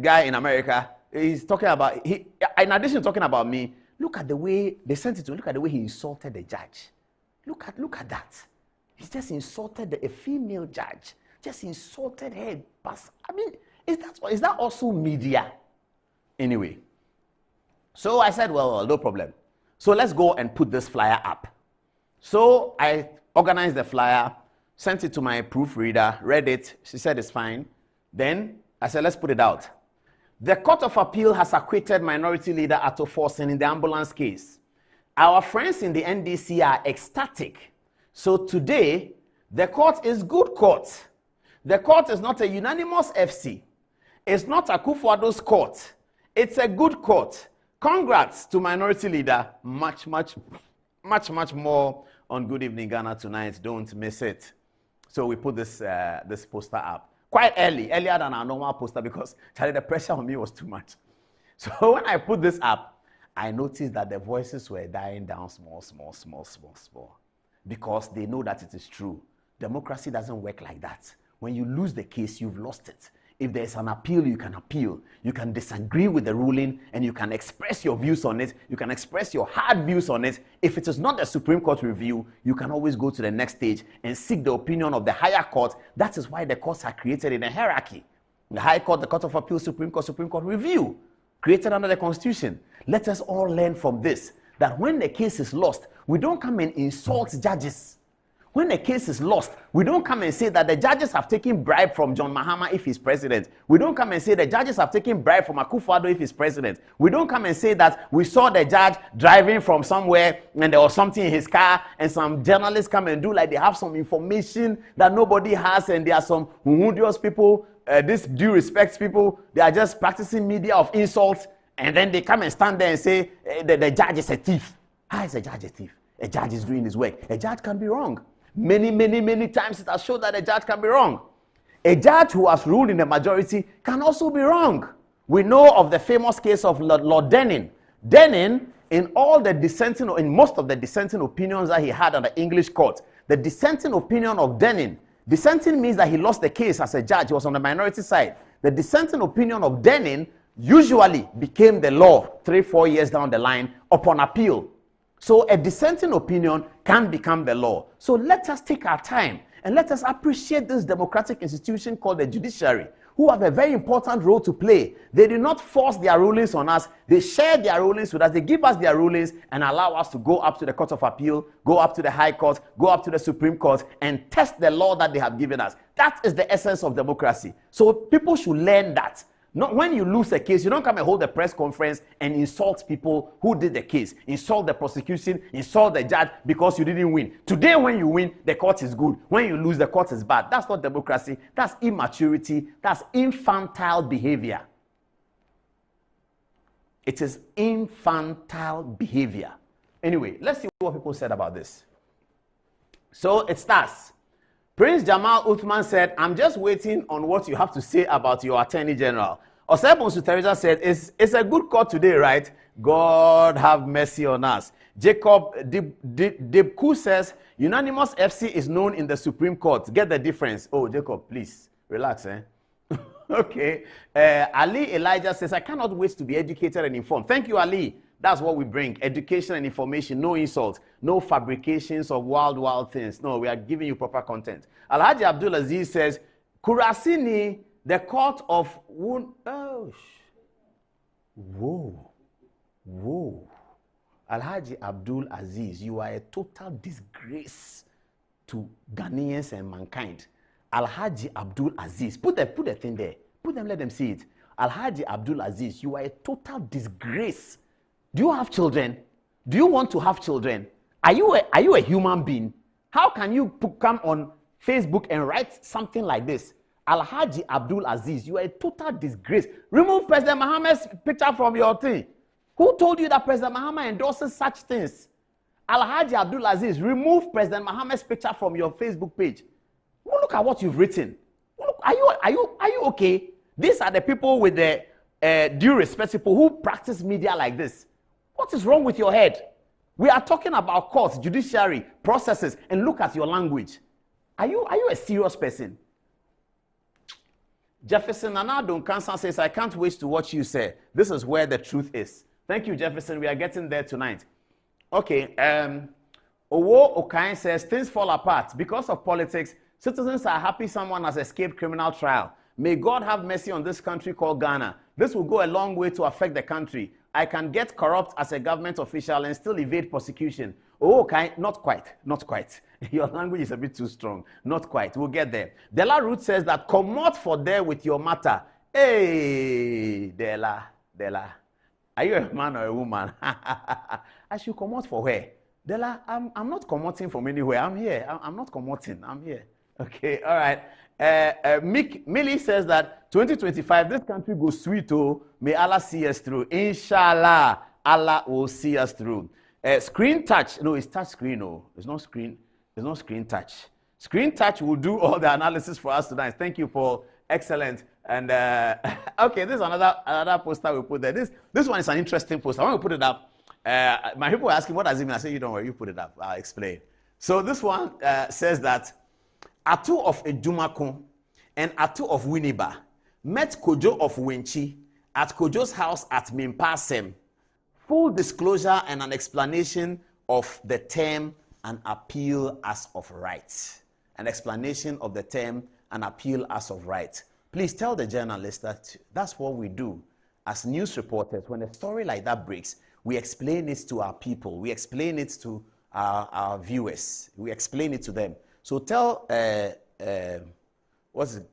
guy in America. He's talking about, in addition to talking about me, look at the way they sent it to. Look at the way he insulted the judge. Look at that. He just insulted a female judge. Just insulted her. I mean, is that also media? Anyway. So I said, well, no problem. So let's go and put this flyer up. So I organized the flyer, sent it to my proofreader, read it. She said it's fine. Then I said, let's put it out. The Court of Appeal has acquitted Minority Leader Atufosin in the ambulance case. Our friends in the NDC are ecstatic. So today, the court is good court. The court is not a unanimous FC. It's not Akufo-Addo's court. It's a good court. Congrats to Minority Leader. Much more on Good Evening Ghana tonight. Don't miss it. So we put this poster up quite earlier than our normal poster because Charlie, the pressure on me was too much. So when I put this up, I noticed that the voices were dying down small. because they know that it is true. Democracy doesn't work like that. When you lose the case, you've lost it. If there's an appeal, you can appeal. You can disagree with the ruling and you can express your views on it. You can express your hard views on it. If it is not the Supreme Court review, you can always go to the next stage and seek the opinion of the higher court. That is why the courts are created in a hierarchy. The High Court, the Court of Appeal, Supreme Court review, created under the Constitution. Let us all learn from this, that when the case is lost, we don't come and insult judges. When a case is lost, we don't come and say that the judges have taken bribe from John Mahama if he's president. We don't come and say the judges have taken bribe from Akufo-Addo if he's president. We don't come and say that we saw the judge driving from somewhere and there was something in his car and some journalists come and do like they have some information that nobody has and there are some humorous people, this due respect people, they are just practicing media of insults and then they come and stand there and say the judge is a thief. How is a judge a thief? A judge is doing his work. A judge can be wrong. Many times it has shown that a judge can be wrong. A judge who has ruled in the majority can also be wrong. We know of the famous case of Lord Denning. Denning, in most of the dissenting opinions that he had on the English court, the dissenting opinion of Denning, dissenting means that he lost the case as a judge, he was on the minority side. The dissenting opinion of Denning usually became the law 3-4 years down the line upon appeal. So a dissenting opinion can become the law. So let us take our time and let us appreciate this democratic institution called the judiciary, who have a very important role to play. They do not force their rulings on us. They share their rulings with us. They give us their rulings and allow us to go up to the Court of Appeal, go up to the High Court, go up to the Supreme Court and test the law that they have given us. That is the essence of democracy. So people should learn that. Not when you lose a case, you don't come and hold a press conference and insult people who did the case, insult the prosecution, insult the judge because you didn't win. Today, when you win, the court is good. When you lose, the court is bad. That's not democracy. That's immaturity. That's infantile behavior. It is infantile behavior. Anyway, let's see what people said about this. So it starts. Prince Jamal Uthman said, I'm just waiting on what you have to say about your Attorney General. Osebonsu Teresa said, it's a good court today, right? God have mercy on us. Jacob Debku says, unanimous FC is known in the Supreme Court. Get the difference. Oh, Jacob, please, relax, eh? Okay. Ali Elijah says, I cannot wait to be educated and informed. Thank you, Ali. That's what we bring. Education and information. No insults. No fabrications of wild things. No, we are giving you proper content. Alhaji Abdul Aziz says, Kurasini, the court of... Oh, whoa. Alhaji Abdul Aziz, you are a total disgrace to Ghanaians and mankind. Alhaji Abdul Aziz. Put the thing there. Put them, let them see it. Alhaji Abdul Aziz, you are a total disgrace. Do you have children? Do you want to have children? Are you a human being? How can you come on Facebook and write something like this? Alhaji Abdul Aziz, you are a total disgrace. Remove President Mohammed's picture from your thing. Who told you that President Mohammed endorses such things? Alhaji Abdul Aziz, remove President Mohammed's picture from your Facebook page. Look at what you've written. Look, are you okay? These are the people with the due respect, people who practice media like this. What is wrong with your head? We are talking about courts, judiciary, processes, and look at your language. Are you a serious person? Jefferson Anadon Kansan says, I can't wait to watch you say. This is where the truth is. Thank you, Jefferson. We are getting there tonight. Okay. Owo Okain says, things fall apart. Because of politics, citizens are happy someone has escaped criminal trial. May God have mercy on this country called Ghana. This will go a long way to affect the country. I can get corrupt as a government official and still evade prosecution. Oh, okay, not quite. Your language is a bit too strong. Not quite. We'll get there. Della Root says that come out for there with your matter. Hey, Della. Are you a man or a woman? I should come out for where? Della, I'm not commuting from anywhere. I'm here. I'm not commuting. I'm here. Okay, all right. Millie says that 2025, this country goes sweet, oh. May Allah see us through. Inshallah, Allah will see us through. Screen touch. No, it's touch screen, oh. It's not screen touch. Screen touch will do all the analysis for us tonight. Thank you, Paul. Excellent. And, okay, this is another poster we put there. This one is an interesting poster. I want to put it up. My people were asking, what does it mean? I said, you don't worry, you put it up. I'll explain. So this one says that Atu of Ejumako and Atu of Winneba met Kojo of Winchi at Kojo's house at Mimpasem. Full disclosure and an explanation of the term an appeal as of right. An explanation of the term an appeal as of right. Please tell the journalist that that's what we do as news reporters. When a story like that breaks, we explain it to our people. We explain it to our viewers. We explain it to them. So tell,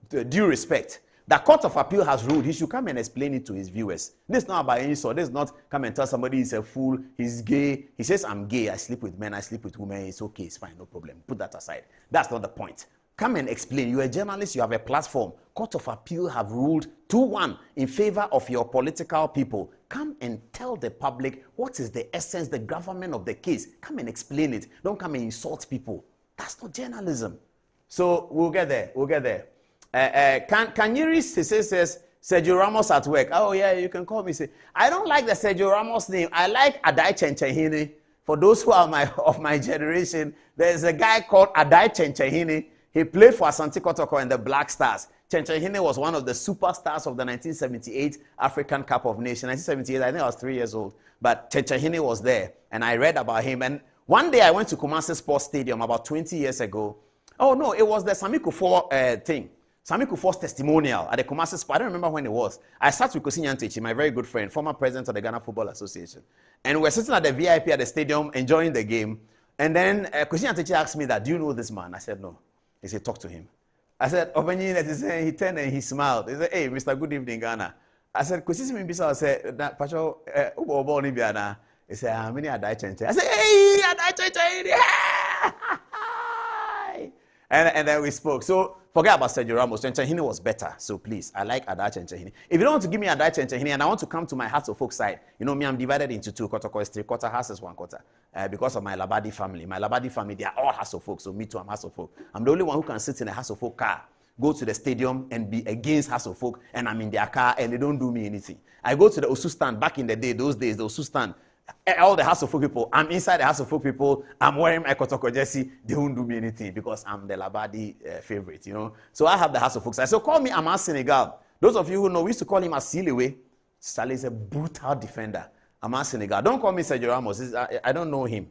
due respect, the Court of Appeal has ruled. He should come and explain it to his viewers. This is not about any sort. This is not come and tell somebody he's a fool, he's gay. He says, I'm gay, I sleep with men, I sleep with women. It's okay, it's fine, no problem. Put that aside. That's not the point. Come and explain. You're a journalist, you have a platform. Court of Appeal have ruled 2-1 in favor of your political people. Come and tell the public what is the essence, the gravamen of the case. Come and explain it. Don't come and insult people. That's not journalism. So we'll get there. We'll get there. Kanyiri says Sergio Ramos at work. Oh yeah, you can call me. Say, I don't like the Sergio Ramos name. I like Adai Chenchehini. For those who are of my generation, there's a guy called Adai Chenchehini. He played for Asante Kotoko and the Black Stars. Chenchehini was one of the superstars of the 1978 African Cup of Nations. 1978, I think I was 3 years old. But Chenchehini was there, and I read about him. And one day I went to Kumasi Sports Stadium about 20 years ago. Oh no, it was the Sami Kufuor thing. Sami Kufuor's testimonial at the Kumasi Sport. I don't remember when it was. I sat with Kosi Nyantechi, my very good friend, former president of the Ghana Football Association. And we were sitting at the VIP at the stadium enjoying the game. And then Kosi Nyantechi asked me that, do you know this man? I said, no. He said, talk to him. I said, he turned and he smiled. He said, hey, Mr. Good Evening, Ghana. I said, Kosi Simbisa, I said, Pacho, he said, how many Adai Chenche? I said, hey, Adai Chenche. And then we spoke. So forget about Sergio Ramos. Chenchehini was better. So please, I like Adai Chenchehini. If you don't want to give me Adai Chenchehini and I want to come to my Hearts of Folk side, you know me, I'm divided into two. Kotoko is 3/4, Hearts is 1/4. Because of my Labadi family. My Labadi family, they are all Hearts of Folk. So me too, I'm Hearts of Folk. I'm the only one who can sit in a Hearts of Folk car, go to the stadium and be against Hearts of Folk, and I'm in their car and they don't do me anything. I go to the Osu stand back in the day, those days, the Osu stand. All the House of Folk people, I'm inside the House of Folk people, I'm wearing my Kotoko jersey, they won't do me anything because I'm the Labadi favorite, you know. So I have the House of Folk side. So call me Amas Senegal. Those of you who know, we used to call him Asiliwe. Saleh is a brutal defender. Amas Senegal. Don't call me Sergio Ramos. I don't know him.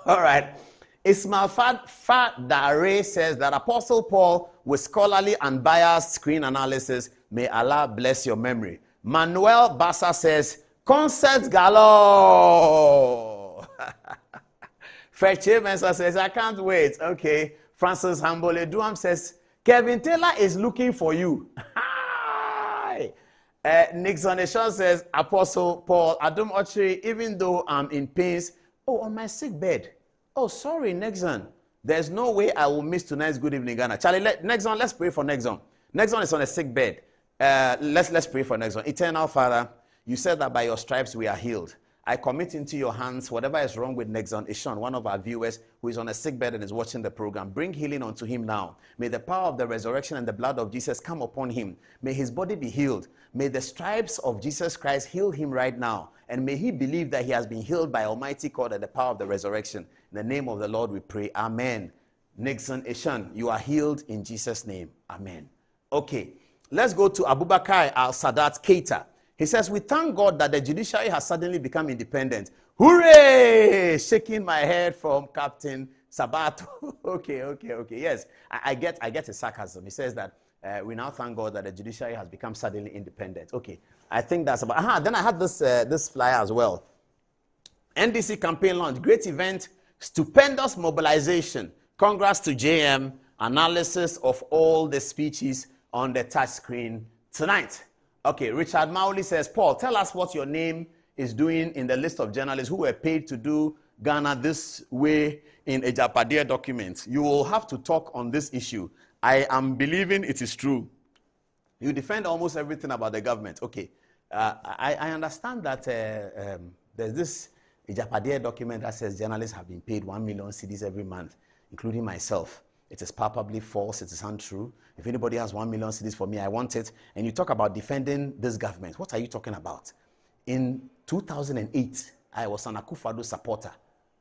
All right. Ismail Fadare says that Apostle Paul with scholarly and biased screen analysis, may Allah bless your memory. Manuel Bassa says, concerts galore. Feche Mensa says, I can't wait. Okay. Francis Hambole Duam says, Kevin Taylor is looking for you. Hi. Nixon Nation says, Apostle Paul, Adum Ochiri, even though I'm in pains, on my sick bed. Oh, sorry, Nixon. There's no way I will miss tonight's Good Evening Ghana. Charlie, Nixon, let's pray for Nixon. Nixon is on a sick bed. Let's pray for Nixon. Eternal Father, you said that by your stripes we are healed. I commit into your hands whatever is wrong with Nexon Ishon, one of our viewers who is on a sick bed and is watching the program. Bring healing unto him now. May the power of the resurrection and the blood of Jesus come upon him. May his body be healed. May the stripes of Jesus Christ heal him right now. And may he believe that he has been healed by Almighty God and the power of the resurrection. In the name of the Lord we pray. Amen. Nexon Ishon, you are healed in Jesus' name. Amen. Okay, let's go to Abubakar Al-Sadat Keita. He says, we thank God that the judiciary has suddenly become independent. Hooray! Shaking my head from Captain Sabato. Okay. Yes, I get his sarcasm. He says that we now thank God that the judiciary has become suddenly independent. Okay, I think that's about... Then I had this flyer as well. NDC campaign launch. Great event. Stupendous mobilization. Congrats to JM. Analysis of all the speeches on the touch screen tonight. Okay, Richard Mauli says, Paul, tell us what your name is doing in the list of journalists who were paid to do Ghana this way in a Japadia document. You will have to talk on this issue. I am believing it is true. You defend almost everything about the government. Okay, I understand that there's this Japadia document that says journalists have been paid 1 million cedis every month, including myself. It is palpably false. It is untrue. If anybody has 1 million cedis for me, I want it. And you talk about defending this government. What are you talking about? In 2008, I was an Akufo-Addo supporter.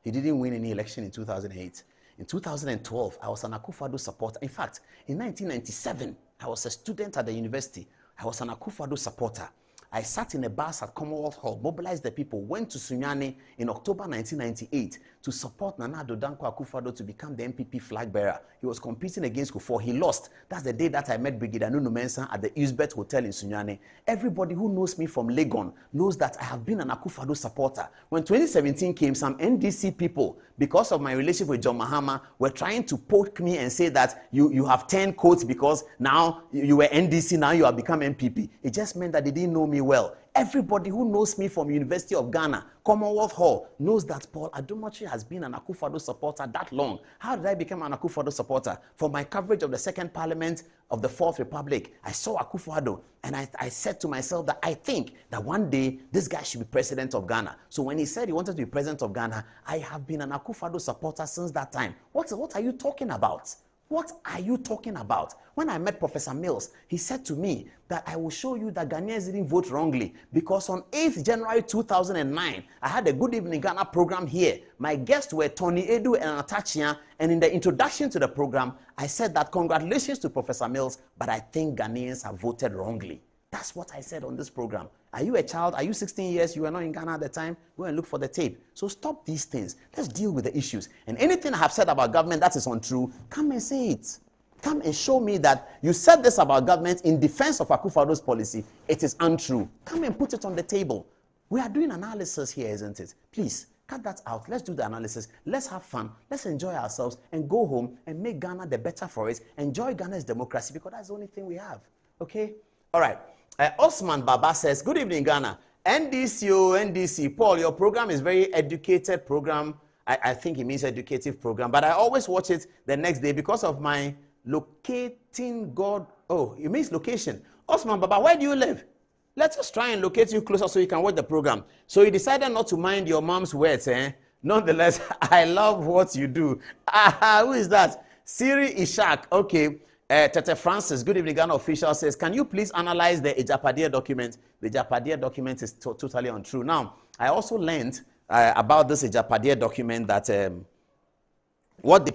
He didn't win any election in 2008. In 2012, I was an Akufo-Addo supporter. In fact, in 1997, I was a student at the university. I was an Akufo-Addo supporter. I sat in a bus at Commonwealth Hall, mobilized the people, went to Sunyani in October 1998 to support Nana Addo Dankwa Akufo-Addo to become the NPP flag bearer. He was competing against Kufuor. He lost. That's the day that I met Brigadier Nunu Mensah at the Usbet Hotel in Sunyani. Everybody who knows me from Legon knows that I have been an Akufo-Addo supporter. When 2017 came, some NDC people, because of my relationship with John Mahama, were trying to poke me and say that you have 10 coats because now you were NDC, now you have become NPP. It just meant that they didn't know me well. Everybody who knows me from University of Ghana, Commonwealth Hall, knows that Paul Adomachi has been an Akufo-Addo supporter that long. How did I become an Akufo-Addo supporter? For my coverage of the Second Parliament of the Fourth Republic, I saw Akufo-Addo and I said to myself that I think that one day this guy should be president of Ghana. So when he said he wanted to be president of Ghana, I have been an Akufo-Addo supporter since that time. What are you talking about? What are you talking about? When I met Professor Mills, he said to me that I will show you that Ghanaians didn't vote wrongly because on 8th January 2009, I had a Good Evening Ghana program here. My guests were Tony Edu and Natachia, and in the introduction to the program, I said that congratulations to Professor Mills, but I think Ghanaians have voted wrongly. That's what I said on this program. Are you a child? Are you 16 years? You were not in Ghana at the time? Go and look for the tape. So stop these things. Let's deal with the issues. And anything I have said about government that is untrue, come and say it. Come and show me that you said this about government in defense of Akufo-Addo's policy. It is untrue. Come and put it on the table. We are doing analysis here, isn't it? Please, cut that out. Let's do the analysis. Let's have fun. Let's enjoy ourselves and go home and make Ghana the better for it. Enjoy Ghana's democracy because that's the only thing we have. Okay? All right. Osman Baba says, good evening, Ghana. NDC, Paul, your program is very educated program. I think it means educative program, but I always watch it the next day because of my locating God. Oh, it means location. Osman Baba, where do you live? Let us try and locate you closer so you can watch the program. So you decided not to mind your mom's words, eh? Nonetheless, I love what you do. Who is that? Siri Ishak. Okay. Tete Francis, good evening, Ghana official says, can you please analyze the Ejapadia document? The Ejapadia document is totally untrue. Now, I also learned about this Ejapadia document that what they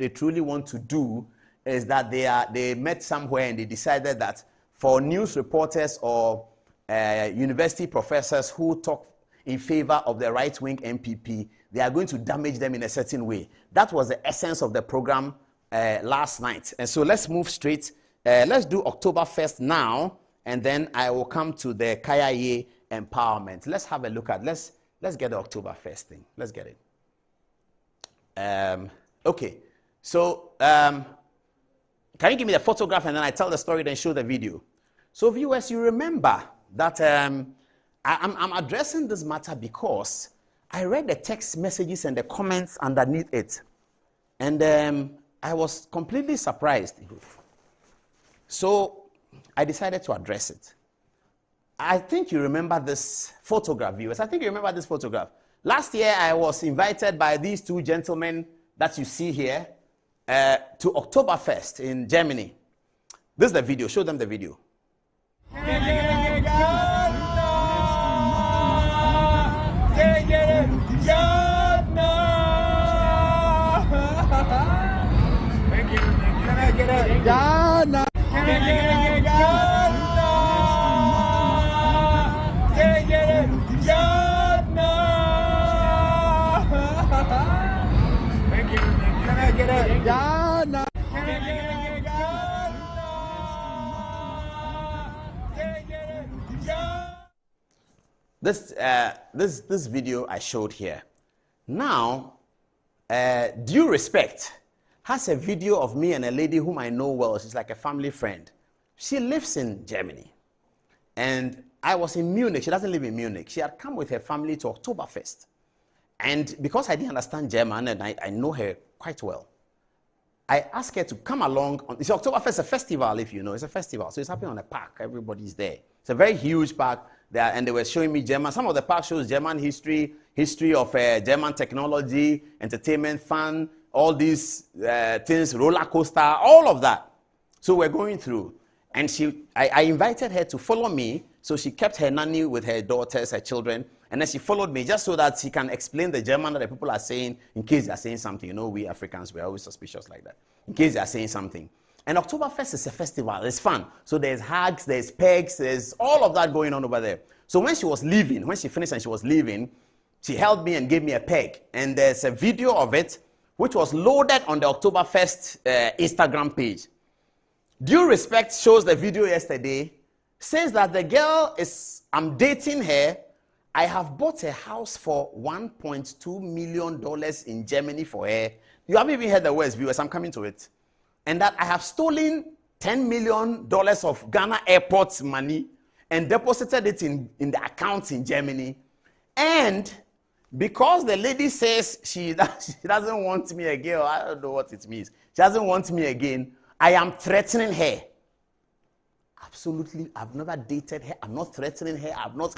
truly want to do is that they met somewhere and they decided that for news reporters or university professors who talk in favor of the right-wing NPP, they are going to damage them in a certain way. That was the essence of the program last night. And so let's move straight. Let's do October 1st now, and then I will come to the Kaya empowerment. Let's have a look at, let's get the October 1st thing. Let's get it. Okay. So, can you give me the photograph and then I tell the story, then show the video? So viewers, you remember that I'm addressing this matter because I read the text messages and the comments underneath it. And I was completely surprised. So I decided to address it. I think you remember this photograph, viewers. I think you remember this photograph. Last year, I was invited by these two gentlemen that you see here to Oktoberfest in Germany. This is the video. Show them the video. Ghana. Ghana. This video I showed here. Now, due respect, has a video of me and a lady whom I know well. She's like a family friend. She lives in Germany. And I was in Munich. She doesn't live in Munich. She had come with her family to Oktoberfest. And because I didn't understand German and I know her quite well, I asked her to come along. It's Oktoberfest is a festival, if you know. It's a festival. So it's happening on a park. Everybody's there. It's a very huge park there. And they were showing me German. Some of the park shows German history of German technology, entertainment, fun, all these things, roller coaster, all of that. So we're going through. And I invited her to follow me. So she kept her nanny with her daughters, her children. And then she followed me just so that she can explain the German that the people are saying in case they are saying something. You know, we Africans, we're always suspicious like that. In case they are saying something. And Oktoberfest is a festival. It's fun. So there's hugs, there's pegs, there's all of that going on over there. So when she was leaving, when she finished and she was leaving, she held me and gave me a peg. And there's a video of it, which was loaded on the Oktoberfest Instagram page. Due Respect shows the video yesterday, says that the girl is, I'm dating her. I have bought a house for $1.2 million in Germany for her. You haven't even heard the words, viewers. I'm coming to it. And that I have stolen $10 million of Ghana airport money and deposited it in the accounts in Germany. And because the lady says she doesn't want me again, I don't know what it means. She doesn't want me again. I am threatening her. Absolutely, I've never dated her. I'm not threatening her. I've not.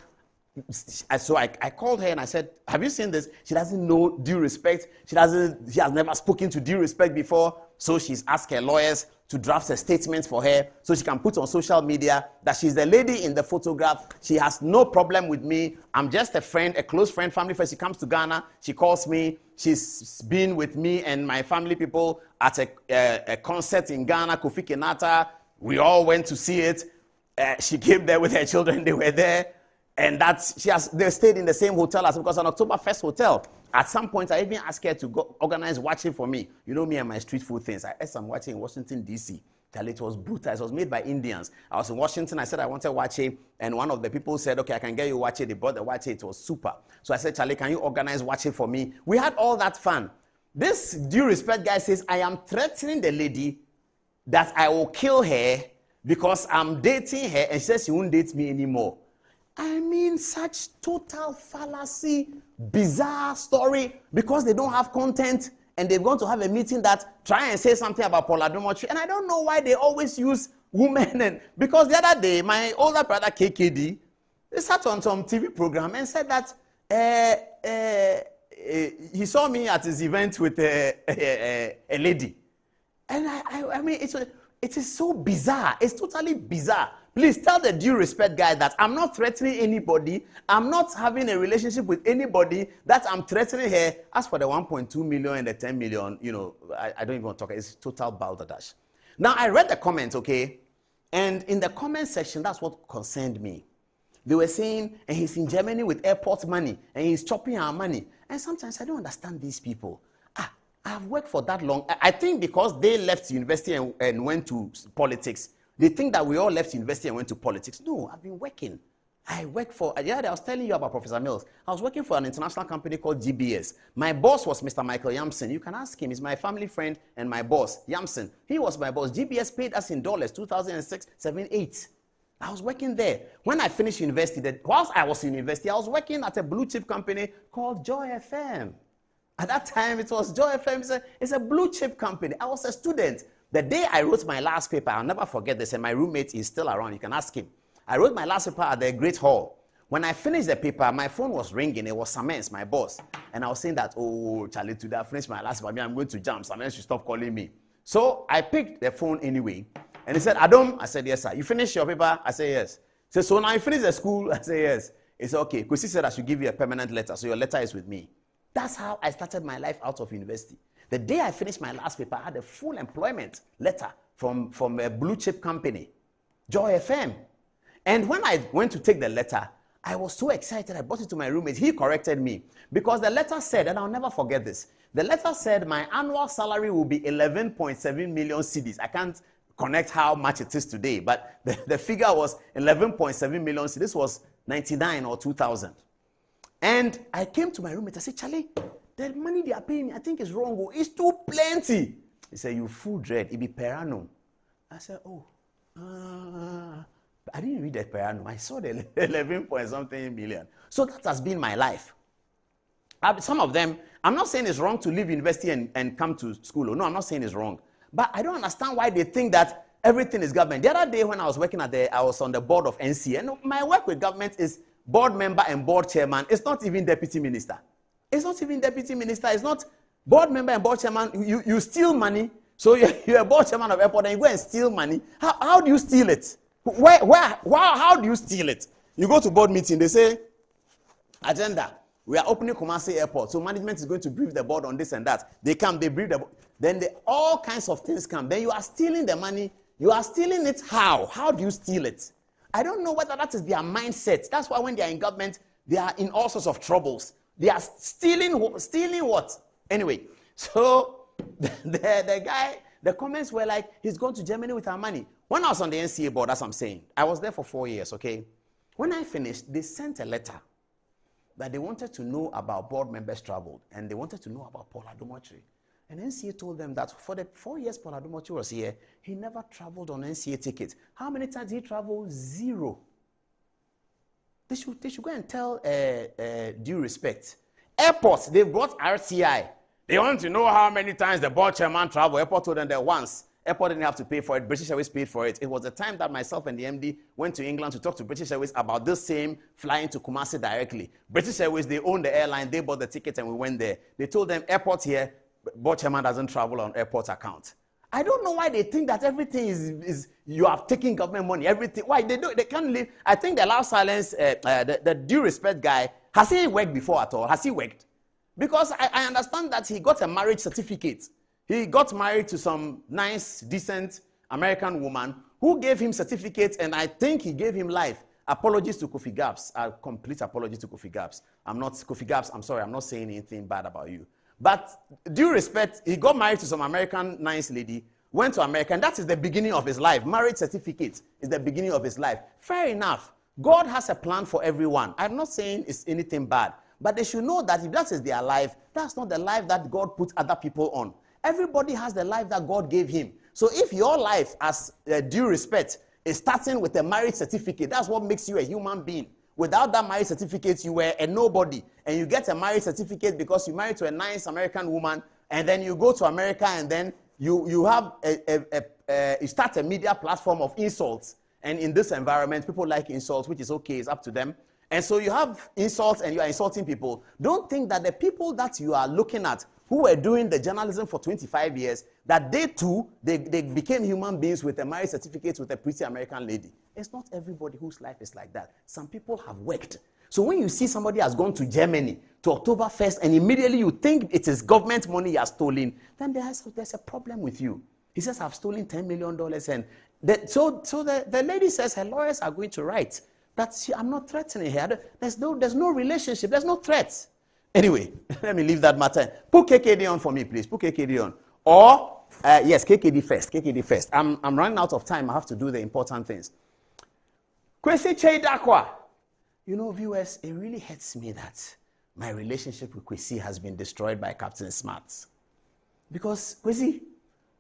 So I called her and I said, have you seen this? She doesn't know Due Respect. She has never spoken to Due Respect before. So she's asked her lawyers to draft a statement for her so she can put on social media that she's the lady in the photograph. She has no problem with me. I'm just a friend, a close friend, family friend. She comes to Ghana. She calls me. She's been with me and my family people at a concert in Ghana, Kofi Kenata. We all went to see it. She came there with her children. They were there. And they stayed in the same hotel as because an Oktoberfest hotel. At some point, I even asked her to go organize watching for me. You know me and my street food things. I ate some watching in Washington, D.C. It was brutal. It was made by Indians. I was in Washington. I said I wanted watching. And one of the people said, okay, I can get you watching. They brought the watching. It was super. So I said, Charlie, can you organize watching for me? We had all that fun. This Due Respect guy says, I am threatening the lady that I will kill her because I'm dating her. And she says she won't date me anymore. I mean, such total fallacy, bizarre story because they don't have content and they're going to have a meeting that try and say something about Paula Domotri. And I don't know why they always use women. And because the other day, my older brother KKD, they sat on some TV program and said that he saw me at his event with a lady. And I mean, it is so bizarre. It's totally bizarre. Please tell the Due Respect guy that I'm not threatening anybody. I'm not having a relationship with anybody that I'm threatening her. As for the 1.2 million and the 10 million, you know, I don't even want to talk. It's total balderdash. Now, I read the comments, okay? And in the comment section, that's what concerned me. They were saying, and he's in Germany with airport money, and he's chopping our money. And sometimes I don't understand these people. I've worked for that long. I think because they left university and went to politics, they think that we all left university and went to politics. No, I've been working. I work for, I was telling you about Professor Mills. I was working for an international company called GBS. My boss was Mr. Michael Yamson. You can ask him. He's my family friend and my boss, Yamson. He was my boss. GBS paid us in dollars, 2006, 7, 8. I was working there. When I finished university, whilst I was in university, I was working at a blue chip company called Joy FM. At that time, it was Joy FM. It's a blue chip company. I was a student. The day I wrote my last paper, I'll never forget this, and my roommate is still around. You can ask him. I wrote my last paper at the Great Hall. When I finished the paper, my phone was ringing. It was Samens, my boss. And I was saying that, oh, Charlie, today I finished my last paper. I'm going to jump. Samens should stop calling me. So I picked the phone anyway. And he said, Adam? I said, yes, sir. You finished your paper? I said, yes. He said, so now you finished the school? I said, yes. He said, okay. Because he said I should give you a permanent letter. So your letter is with me. That's how I started my life out of university. The day I finished my last paper, I had a full employment letter from a blue chip company, Joy FM. And when I went to take the letter, I was so excited. I brought it to my roommate. He corrected me because the letter said, and I'll never forget this, the letter said my annual salary will be 11.7 million cedis. I can't connect how much it is today, but the figure was 11.7 million cedis. This was 99 or 2000. And I came to my roommate. I said, Charlie, the money they are paying me, I think is wrong. It's too plenty. He said, you fool dread. It be per annum. I said, oh. I didn't read that per annum. I saw the 11 point something million. So that has been my life. Some of them, I'm not saying it's wrong to leave university and come to school. No, I'm not saying it's wrong. But I don't understand why they think that everything is government. The other day when I was working I was on the board of NC. And my work with government is board member and board chairman. It's not even deputy minister. It's not even deputy minister. It's not board member and board chairman. You steal money. So you're a board chairman of airport and you go and steal money. How do you steal it? How do you steal it? You go to board meeting, they say, agenda, we are opening Kumasi Airport. So management is going to brief the board on this and that. They come, they brief the board. Then all kinds of things come. Then you are stealing the money. You are stealing it how? How do you steal it? I don't know whether that is their mindset. That's why when they are in government, they are in all sorts of troubles. They are stealing what? Anyway, so the guy, the comments were like, he's gone to Germany with our money. When I was on the NCA board, as I'm saying, I was there for 4 years, okay? When I finished, they sent a letter that they wanted to know about board members traveled, and they wanted to know about Paul Adomotri. And NCA told them that for the 4 years Paul Adomotri was here, he never traveled on NCA tickets. How many times did he travel? 0. They should go and tell due respect. Airports, they brought RCI. They want to know how many times the board chairman traveled. Airport told them that once. Airport didn't have to pay for it. British Airways paid for it. It was the time that myself and the MD went to England to talk to British Airways about this same flying to Kumasi directly. British Airways, they own the airline. They bought the ticket and we went there. They told them, airport here, board chairman doesn't travel on airport account. I don't know why they think that everything is you have taken government money. Everything. Why they can't live. I think the loud silence, the due respect guy, has he worked before at all? Has he worked? Because I understand that he got a marriage certificate. He got married to some nice, decent American woman who gave him certificates, and I think he gave him life. Apologies to Kofi Gabs. A complete apology to Kofi Gabs. Kofi Gabs, I'm sorry, I'm not saying anything bad about you. But due respect, he got married to some American nice lady, went to America, and that is the beginning of his life. Marriage certificate is the beginning of his life. Fair enough. God has a plan for everyone. I'm not saying it's anything bad. But they should know that if that is their life, that's not the life that God put other people on. Everybody has the life that God gave him. So if your life, as due respect, is starting with a marriage certificate, that's what makes you a human being. Without that marriage certificate, you were a nobody. And you get a marriage certificate because you married to a nice American woman, and then you go to America, and then you have you start a media platform of insults. And in this environment, people like insults, which is okay, it's up to them. And so you have insults and you are insulting people. Don't think that the people that you are looking at who were doing the journalism for 25 years, that they too, they became human beings with a marriage certificate with a pretty American lady. It's not everybody whose life is like that. Some people have worked. So when you see somebody has gone to Germany to Oktoberfest and immediately you think it is government money you are stealing, then there's a problem with you. He says, I've stolen $10 million. And so the lady says her lawyers are going to write that I'm not threatening her. There's no relationship. There's no threat. Anyway, let me leave that matter. Put KKD on for me, please. Put KKD on. Or, yes, KKD first. KKD first. I'm running out of time. I have to do the important things. Kwesi Cheidakwa. You know, viewers, it really hurts me that my relationship with Kwesi has been destroyed by Captain Smart. Because Kwesi,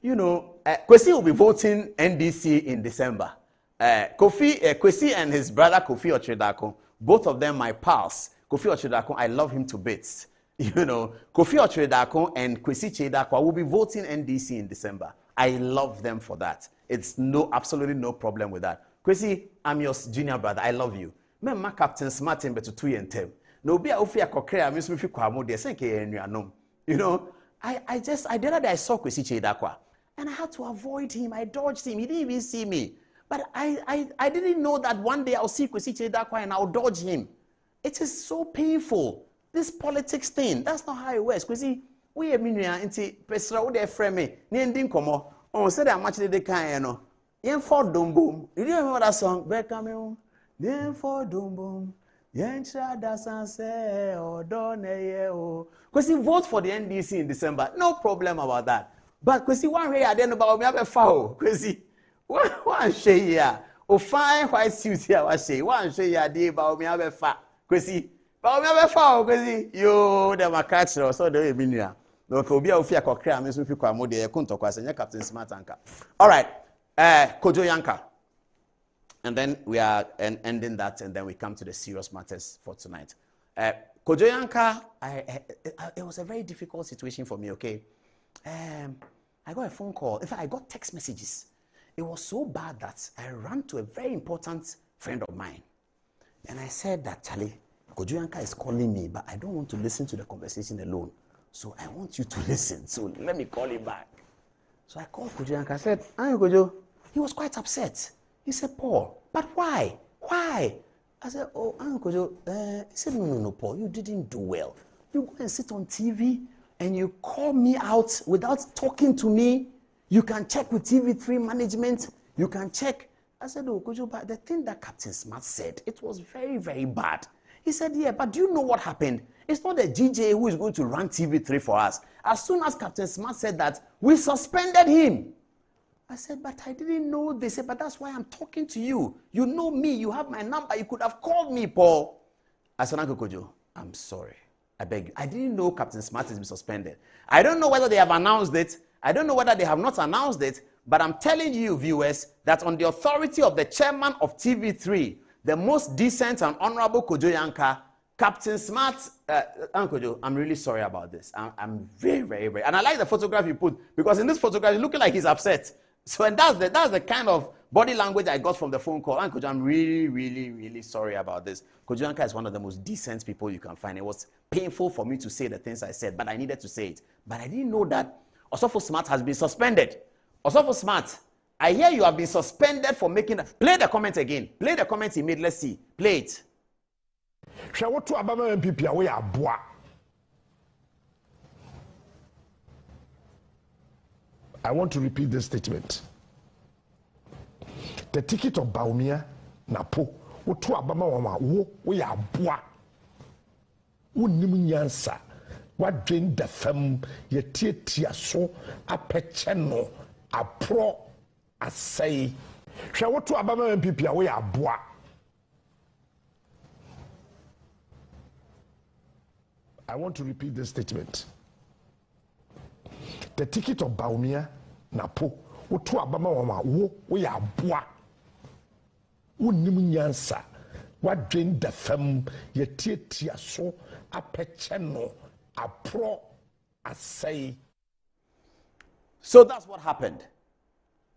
you know, Kwesi will be voting NDC in December. Kwesi and his brother Kofi Ochredako, both of them my pals. Kofi Ochredako, I love him to bits. You know, Kofi Ochredako and Kwesi Cheidakwa will be voting NDC in December. I love them for that. It's absolutely no problem with that. Kwesi, I'm your junior brother. I love you. My Captain Smart in better 2 years term. No be a ofia kokre I miss me fi kwamo de senke enuanom. You know, I the other day I saw Kwesi Cheidakwa and I had to avoid him. I dodged him. He didn't even see me. But I didn't know that one day I'll see Kwesi Cheidakwa and I'll dodge him. It is so painful. This politics thing, that's not how it works. Kwesi, we eminia nti pesra wo de frame me, ni ndi nkomo. On said how much they can no. Yen for dombom. Did you remember that song? Bekame yen for dombom. Yen chada sanse odoneye o. Kwesi, vote for the NDC in December. No problem about that. But Kwesi, one way I didn't about me have a foul. Kwesi, one shay here. O fine white suit here was say. One shay here day about me have a fat. Kwesi, but we have a foul, Kwesi. You, the macatcher, so the Emilia. No, Kobia Ofia Kokra, Miss Mufika Mode, Kuntokas, and Captain Smart Anka. All right, Kojo Yanka. And then we are ending that, and then we come to the serious matters for tonight. Kojo Yanka, it was a very difficult situation for me, okay? I got a phone call. In fact, I got text messages. It was so bad that I ran to a very important friend of mine. And I said that, Charlie, Kojo Yanka is calling me, but I don't want to listen to the conversation alone. So I want you to listen. So let me call him back. So I called Kojo. I said, Kojo, he was quite upset. He said, Paul, but why? Why? I said, oh, Kojo, he said, no, Paul, you didn't do well. You go and sit on TV and you call me out without talking to me. You can check with TV3 management. You can check. I said, oh, Kojo, but the thing that Captain Smart said, it was very, very bad. He said, yeah, but do you know what happened? It's not the GJ who is going to run TV3 for us. As soon as Captain Smart said that, we suspended him. I said, but I didn't know. They said, but that's why I'm talking to you. You know me. You have my number. You could have called me, Paul. I said, Uncle Kojo, I'm sorry. I beg you. I didn't know Captain Smart has been suspended. I don't know whether they have announced it. I don't know whether they have not announced it. But I'm telling you, viewers, that on the authority of the chairman of TV3, the most decent and honorable Kojo Yankah, Captain Smart, Uncle Kojo, I'm really sorry about this. I'm very, very, very. And I like the photograph you put, because in this photograph, it's looking like he's upset. So, and that's the kind of body language I got from the phone call. Uncle Kojo, I'm really, really, really sorry about this. Kojo Yankah is one of the most decent people you can find. It was painful for me to say the things I said, but I needed to say it. But I didn't know that Osofo Smart has been suspended. Osofo Smart, I hear you have been suspended for making... Play the comment again. Play the comment he made. Let's see. Play it. I want to repeat this statement. The ticket of Baumia Napo, Wotu Abama Wama, we are bois. Unimunyansa, what drain the fem, ye tia so, a pecheno, a pro, a say. Shall what to Abama NPP, we are bois. I want to repeat this statement. The ticket of Baumia Napo, Wotu Abama Wama, we are bois. Unimunyansa, what drain the fem, ye tia so, a pecheno, a pro, a say. So that's what happened.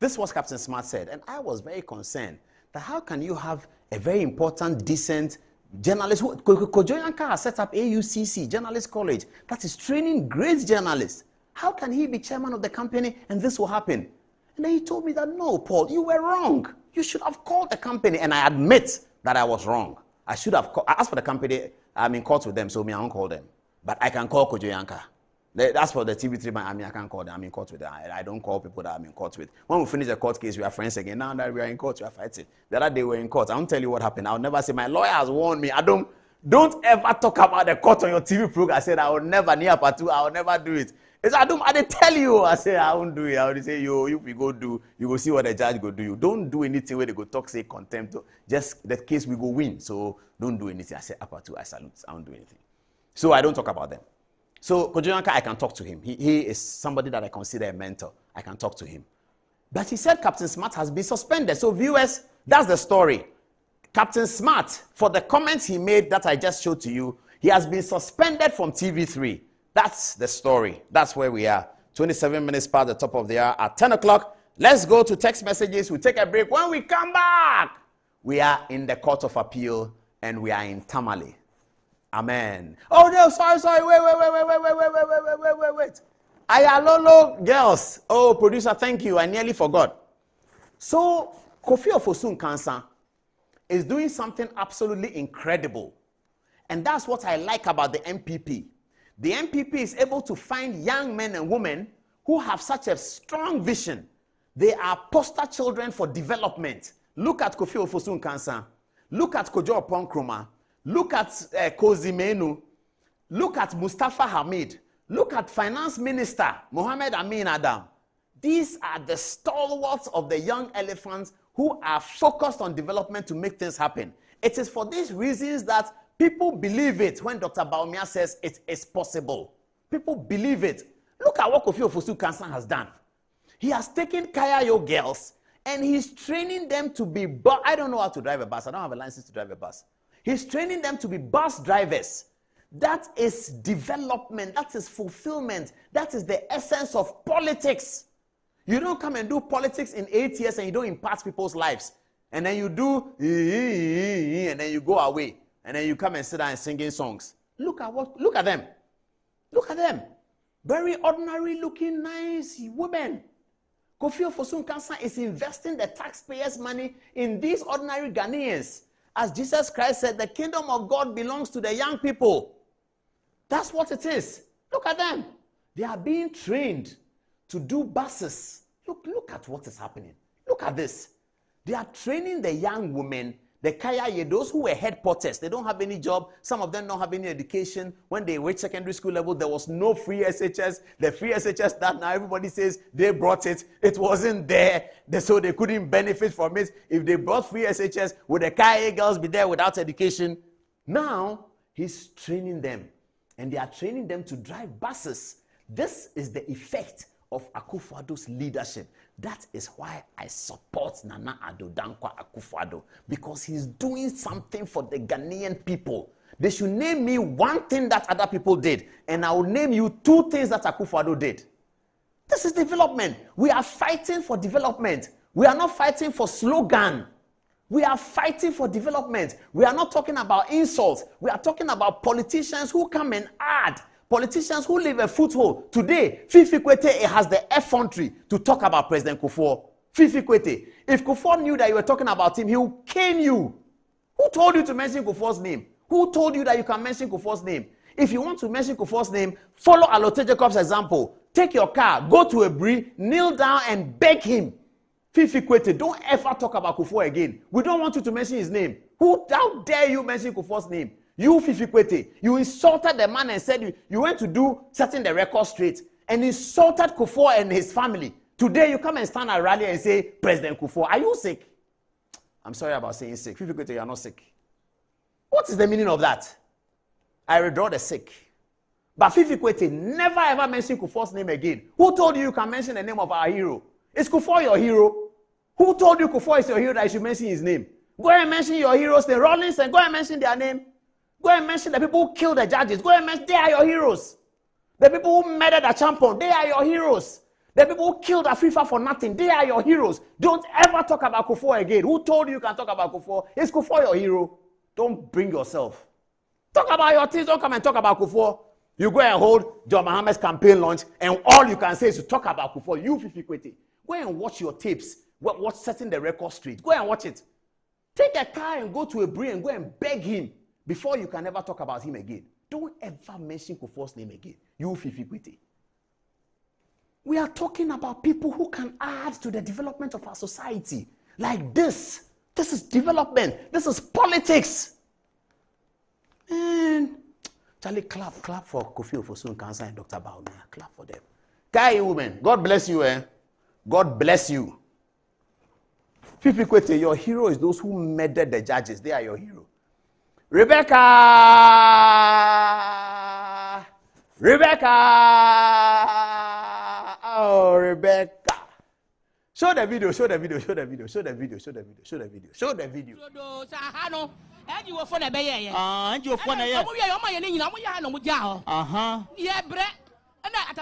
This was Captain Smart said, and I was very concerned that how can you have a very important, decent journalist who Kojo Yankah has set up AUCC, Journalist College, that is training great journalists. How can he be chairman of the company and this will happen? And then he told me that, no, Paul, you were wrong. You should have called the company. And I admit that I was wrong. I should have called. As for the company, I'm in court with them, so I won't call them. But I can call Kojo Yankah. That's for the TV3 man. I can't call them. I'm in court with them. I don't call people that I'm in court with. When we finish the court case, we are friends again. Now that we are in court, we are fighting. The other day we were in court. I won't tell you what happened. I'll never say, my lawyer has warned me. Don't ever talk about the court on your TV program. I said, I will never, near part two, I will never do it. It's I didn't tell you. I say, I won't do it. I will say, if we go do, you go see what the judge go do. You don't do anything where they go talk, say contempt. Just the case we go win. So don't do anything. I say, part two, I salute. I won't do anything. So I don't talk about them. So Kojo Yankah, I can talk to him. He is somebody that I consider a mentor. I can talk to him. But he said Captain Smart has been suspended. So viewers, that's the story. Captain Smart, for the comments he made that I just showed to you, he has been suspended from TV3. That's the story. That's where we are. 27 minutes past the top of the hour at 10 o'clock. Let's go to text messages. We'll take a break. When we come back, we are in the Court of Appeal and we are in Tamale. Amen. Oh, no, sorry. Wait. Ayalolo girls. Oh, producer, thank you. I nearly forgot. So, Kofi Ofosun Kansa is doing something absolutely incredible. And that's what I like about the NPP. The NPP is able to find young men and women who have such a strong vision. They are poster children for development. Look at Kofi Ofosun Kansa. Look at Kojo Oponkroma. Look at Kozi Menu. Look at Mustafa Hamid. Look at Finance Minister Mohammed Amin Adam. These are the stalwarts of the young elephants who are focused on development to make things happen. It is for these reasons that people believe it when Dr. Baumia says it is possible. People believe it. Look at what Kofi Ofosun Kansa has done. He has taken Kayayo girls and he's training them to be I don't know how to drive a bus. I don't have a license to drive a bus. He's training them to be bus drivers. That is development. That is fulfillment. That is the essence of politics. You don't come and do politics in 8 years and you don't impact people's lives. And then you do, and then you go away. And then you come and sit down and singing songs. Look at them. Look at them. Very ordinary looking, nice women. Kofi Ofosu-Nkansah is investing the taxpayers' money in these ordinary Ghanaians. As Jesus Christ said, the kingdom of God belongs to the young people. That's what it is. Look at them. They are being trained to do buses. Look at what is happening. Look at this. They are training the young women, the Kayaye, those who were head porters. They don't have any job. Some of them don't have any education. When they reached secondary school level, there was no free SHS. The free SHS that now everybody says they brought it. It wasn't there, so they couldn't benefit from it. If they brought free SHS, would the Kayaye girls be there without education? Now, he's training them. And they are training them to drive buses. This is the effect of Akufo-Addo's leadership. That is why I support Nana Addo Dankwa Akufo-Addo, because he's doing something for the Ghanaian people. They should name me one thing that other people did, and I will name you two things that Akufo-Addo did. This is development. We are fighting for development. We are not fighting for slogan. We are fighting for development. We are not talking about insults. We are talking about politicians who come and add. Politicians who leave a foothold. Today, Fifi Kwete has the effrontery to talk about President Kufuor. Fifi Kwete. If Kufuor knew that you were talking about him, he will cane you. Who told you to mention Kufuor's name? Who told you that you can mention Kufuor's name? If you want to mention Kufuor's name, follow Alote Jacob's example. Take your car, go to a Ebri, kneel down and beg him. Fifi Kwete, don't ever talk about Kufuor again. We don't want you to mention his name. How dare you mention Kufuor's name? You, Fifi Kwete, you insulted the man and said you went to do setting the record straight and insulted Kufuor and his family. Today you come and stand at a rally and say, President Kufuor, are you sick? I'm sorry about saying sick. Fifi Kwete, you are not sick. What is the meaning of that? I withdraw the sick. But Fifi Kwete, never ever mention Kufuor's name again. Who told you can mention the name of our hero? Is Kufuor your hero? Who told you Kufuor is your hero that you should mention his name? Go and mention your heroes, the Rollins, and go and mention their name. Go and mention the people who killed the judges. Go and mention, they are your heroes. The people who murdered the champion, they are your heroes. The people who killed Afrifa for nothing, they are your heroes. Don't ever talk about Kufuor again. Who told you can talk about Kufuor? Is Kufuor your hero? Don't bring yourself. Talk about your things. Don't come and talk about Kufuor. You go and hold John Mohammed's campaign launch, and all you can say is to talk about Kufuor. You, Fifi Kwete, go and watch your tapes. Watch Setting the Record Straight. Go and watch it. Take a car and go to a Ebri and go and beg him before you can ever talk about him again. Don't ever mention Kufuor's name again. You, Fifi Kwete. We are talking about people who can add to the development of our society. Like this. This is development. This is politics. And Charlie, clap for Kofi Ofosu-Nkansah and Dr. Bawumia. Clap for them. Guy, women, God bless you, eh? God bless you. Fifi Kwete, your hero is those who murdered the judges. They are your hero. Rebecca! Oh, Rebecca. Show the video. And I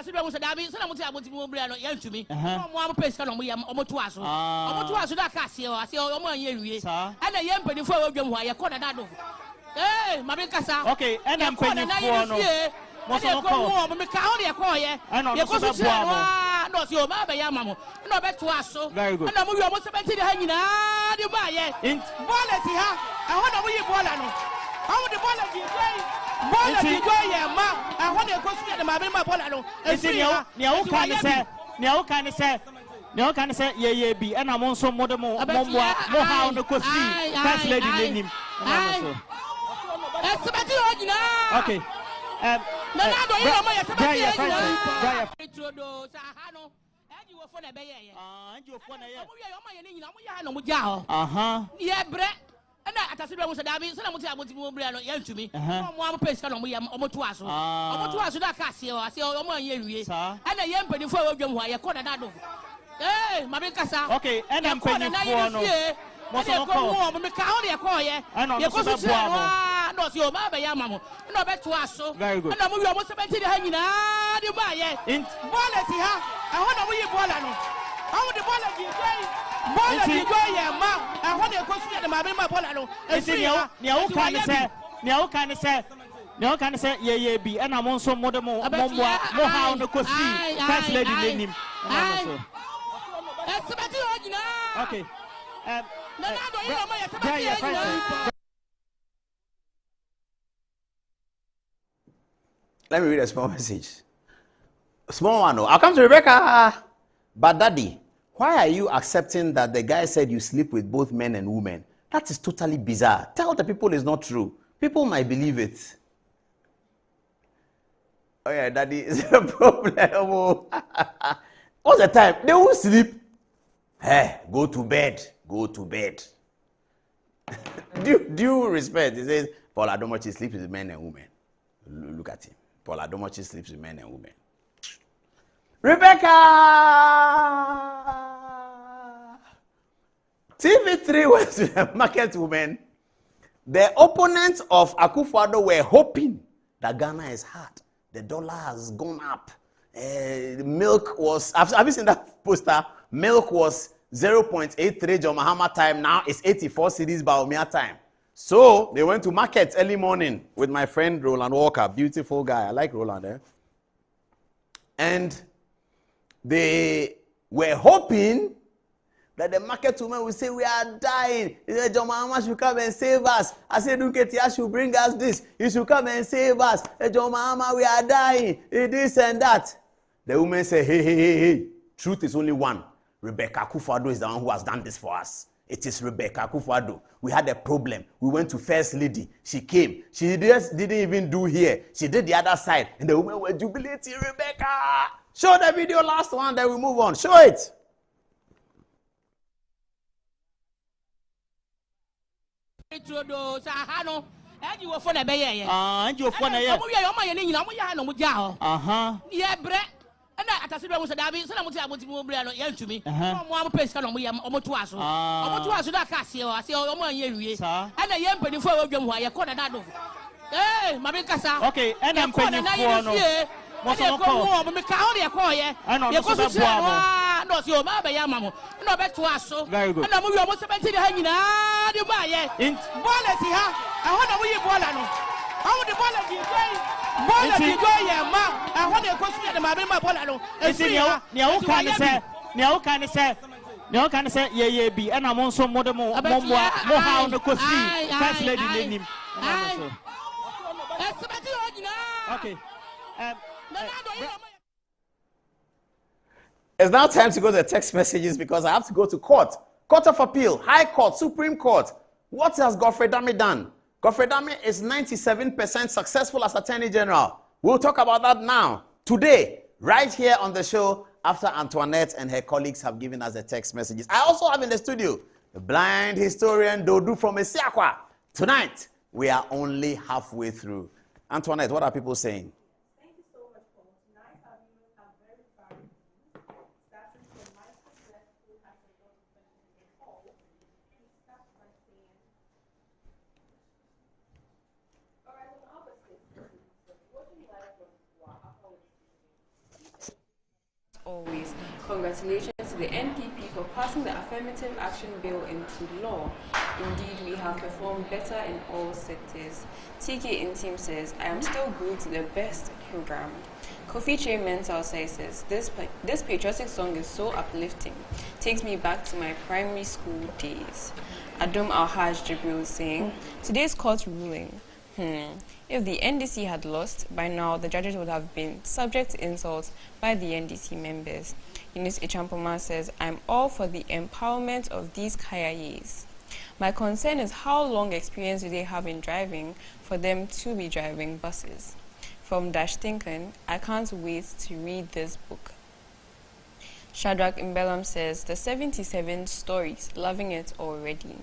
said, I was a David, so I want to move to me. One person on me, almost to us. Almost to us, that Cassio, I see all my years. And a young penny for them, why I caught another. Eh, Mamma. Okay, and I'm calling another. What's your call? Mamma, I know your mother, Yamamo. No back to us, so very good. And I'm almost about to hang in. You buy it. Quality, I want to be Bolano. How would the quality say? Bolano, I want to go to the Mabima Bolano. And see, Niao can say, yeah, be, and I'm also more how the Cosi, that's Lady Linim. Okay. Yeah, Brett. And I said, I was a David, so I want to move to me. One person on me, almost to us. Almost to us, that Cassio, I see all my years. And a young penny for them, why I caught another. Eh, Mamma. Okay, and I'm calling another. What's your call? I know your mother, Yamamo. No back to us, so very good. And I'm almost about to hang in. You buy it. In quality, I want to be Bolano. How would the Bolano say? Bolano, I want to go to the Mabima Bolano. And see, Niao can say, yeah, be, and I'm also more how the Cosi, that's Lady Linim. Okay. Let me read a small message. Small one. I'll come to Rebecca. But daddy, why are you accepting that the guy said you sleep with both men and women? That is totally bizarre. Tell the people it's not true. People might believe it. Oh yeah, daddy, is a problem. What's the time? They won't sleep. Hey, go to bed. Go to bed. Due respect. He says, Paul Adomochi sleeps with men and women. Look at him. Paul Adomochi sleeps with men and women. Rebecca! TV3 was a market woman. The opponents of Akufo-Addo were hoping that Ghana is hard. The dollar has gone up. Milk was, have you seen that poster? Milk was 0.83 John Mahama time. Now it's 84 cedis Baumia time. So they went to market early morning with my friend Roland Walker, beautiful guy. I like Roland. And they were hoping that the market woman will say, we are dying. He said, John Mahama should come and save us. I said, Duketia should bring us this. He should come and save us. John Mahama, we are dying. This and that. The woman said, hey. Truth is only one. Rebecca Akufo-Addo is the one who has done this for us. It is Rebecca Akufo-Addo. We had a problem. We went to First Lady. She came. She just didn't even do here. She did the other side. And the women were jubilating, Rebecca. Show the video, last one, then we move on. Show it. Okay, NPP Very good. No can say yeah be and I'm also more how no cost first lady name. Okay. It's now time to go to the text messages because I have to go to court. Court of Appeal, High Court, Supreme Court. What has Godfrey Dame done? Godfrey Dame is 97% successful as Attorney General. We'll talk about that now, today, right here on the show, after Antoinette and her colleagues have given us the text messages. I also have in the studio the blind historian Dodu from Esiakwa. Tonight, we are only halfway through. Antoinette, what are people saying? Thank you so much, Paul. Tonight, our viewers have very fun news. Starting from Michael Jeff, who has a lot of questions in Paul. He starts by saying, all right, on August 6th, watching live from always, congratulations to the NPP for passing the affirmative action bill into law. Indeed, we have performed better in all sectors. TK Intim says, I am still glued to the best program. Kofi Che Mental says, this patriotic song is so uplifting. Takes me back to my primary school days. Adom Al-Haj Jibril saying, today's court ruling. If the NDC had lost, by now the judges would have been subject to insults by the NDC members. Eunice Echampoma says, I'm all for the empowerment of these Kayayes. My concern is how long experience do they have in driving for them to be driving buses. From Dash Tinken, I can't wait to read this book. Shadrach Imbelam says, the 77 stories, loving it already.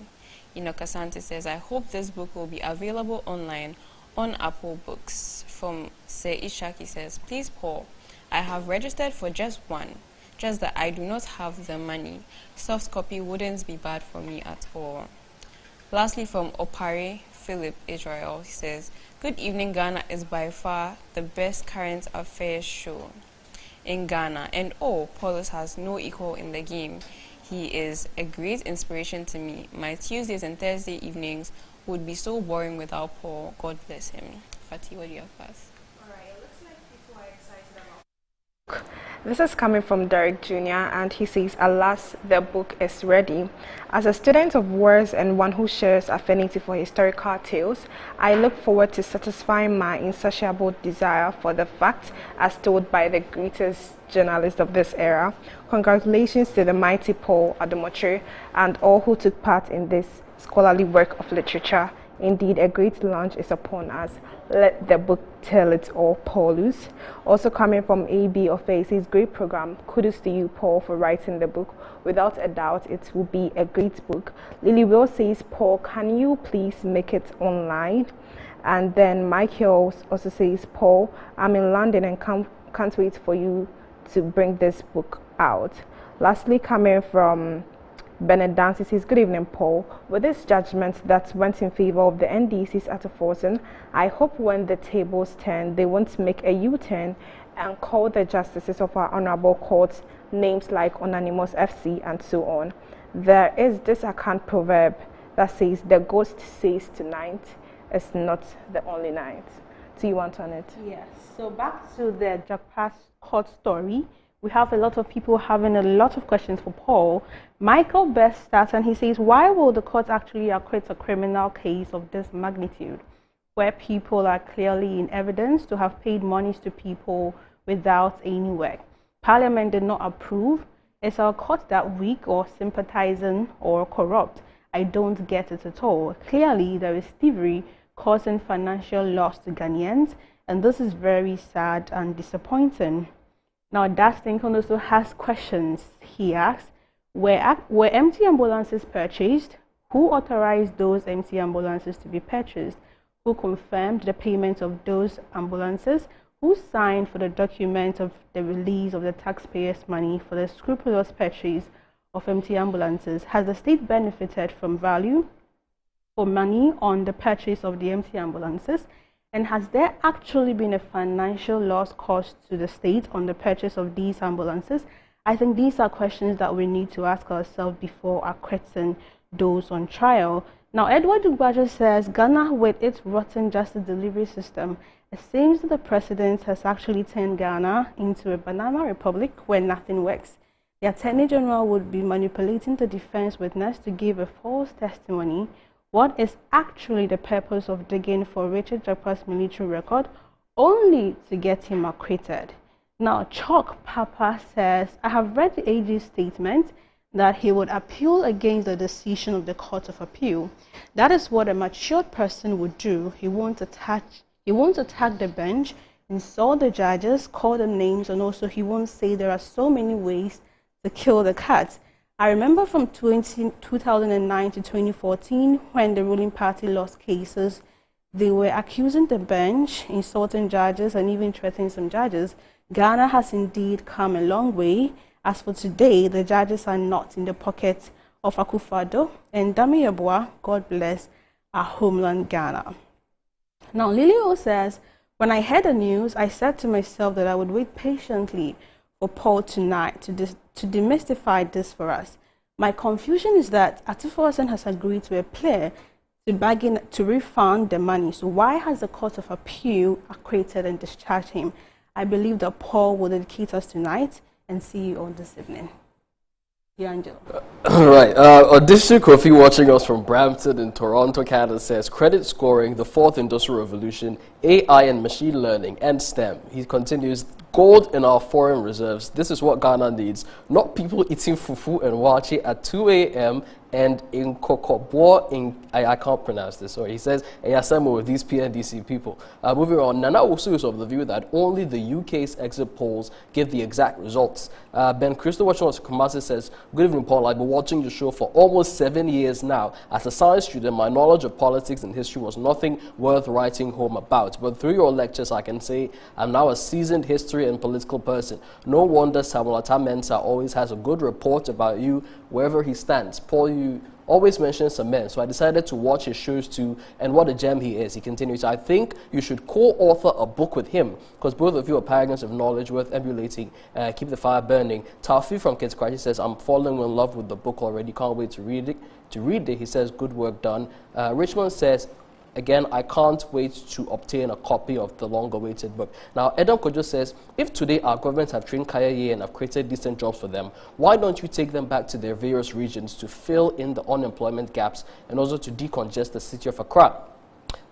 Enoch Asante says, I hope this book will be available online on Apple Books. From Se Ishaki says, please Paul, I have registered for just one, just that I do not have the money. Soft copy wouldn't be bad for me at all. Lastly, from Opare Philip Israel, he says, good evening, Ghana is by far the best current affairs show in Ghana, and Paulus has no equal in the game. He is a great inspiration to me. My Tuesdays and Thursday evenings would be so boring without Paul. God bless him. Fatih, what do you have first? All right, it looks like people are excited about This is coming from Derek Jr. and he says, alas, the book is ready. As a student of words and one who shares affinity for historical tales, I look forward to satisfying my insatiable desire for the facts as told by the greatest journalist of this era. Congratulations to the mighty Paul Ademotre and all who took part in this scholarly work of literature. Indeed, a great launch is upon us. Let the book tell it all, Paulus. Also coming from AB of Faces, great program. Kudos to you, Paul, for writing the book. Without a doubt, it will be a great book. Lily Will says, Paul, can you please make it online? And then Michael also says, Paul, I'm in London and can't wait for you to bring this book out. Lastly, coming from Bernard Dancy says, good evening, Paul. With this judgment that went in favor of the NDC's Atterforsen, I hope when the tables turn, they won't make a U-turn and call the justices of our honorable courts names like Anonymous FC and so on. There is this account proverb that says, the ghost says tonight is not the only night. Do you want on it? Yes. So back to the Jakarta court story. We have a lot of people having a lot of questions for Paul. Michael Best starts and he says, why will the court actually acquit a criminal case of this magnitude, where people are clearly in evidence to have paid monies to people without any work? Parliament did not approve. Is our court that weak or sympathizing or corrupt? I don't get it at all. Clearly, there is thievery causing financial loss to Ghanaians, and this is very sad and disappointing. Now, Das Lincoln also has questions. He asks, were empty ambulances purchased? Who authorized those empty ambulances to be purchased? Who confirmed the payment of those ambulances? Who signed for the document of the release of the taxpayers' money for the scrupulous purchase of empty ambulances? Has the state benefited from value for money on the purchase of the empty ambulances? And has there actually been a financial loss caused to the state on the purchase of these ambulances? I think these are questions that we need to ask ourselves before acquitting those on trial. Now, Edward Ugbaja says, Ghana with its rotten justice delivery system, it seems that the president has actually turned Ghana into a banana republic where nothing works. The Attorney General would be manipulating the defense witness to give a false testimony. What is actually the purpose of digging for Richard Japa's military record only to get him acquitted? Now, Chalk Papa says, I have read the AG's statement that he would appeal against the decision of the Court of Appeal. That is what a matured person would do. He won't attack the bench, insult the judges, call them names, and also he won't say there are so many ways to kill the cat. I remember from 2009 to 2014, when the ruling party lost cases, they were accusing the bench, insulting judges, and even threatening some judges. Ghana has indeed come a long way. As for today, the judges are not in the pocket of Akufo-Addo and Dami Yeboah, God bless our homeland Ghana. Now, Lilio says, when I heard the news, I said to myself that I would wait patiently for Paul tonight to demystify this for us. My confusion is that Atterforsen has agreed to a plea to bargain to refund the money. So why has the Court of Appeal acquitted and discharged him? I believe that Paul will dedicate us tonight and see you all this evening. Angelo. Right. Audition Kofi watching us from Brampton in Toronto, Canada says, credit scoring, the fourth industrial revolution, AI and machine learning, and STEM. He continues, gold in our foreign reserves. This is what Ghana needs. Not people eating fufu and wachi at 2 a.m. and in Kokobo in, I can't pronounce this, sorry. He says, assemble with these PNDC people. Moving on, Nana also is of the view that only the UK's exit polls give the exact results. Ben Christo watching us from Kumasi says, good evening, Paul. I've been watching the show for almost 7 years now. As a science student, my knowledge of politics and history was nothing worth writing home about. But through your lectures, I can say I'm now a seasoned history and political person. No wonder Samuel Atta-Mensah always has a good report about you wherever he stands. Paul, you always mention some men, so I decided to watch his shows too, and what a gem he is. He continues, I think you should co-author a book with him, because both of you are paragons of knowledge worth emulating. Keep the fire burning. Tafi from Kids Cry, he says, I'm falling in love with the book already, can't wait to read it. He says, good work done. Richmond says, Again, I can't wait to obtain a copy of the long-awaited book. Now, Edom Kojo says, if today our governments have trained Kayaye and have created decent jobs for them, why don't you take them back to their various regions to fill in the unemployment gaps and also to decongest the city of Accra?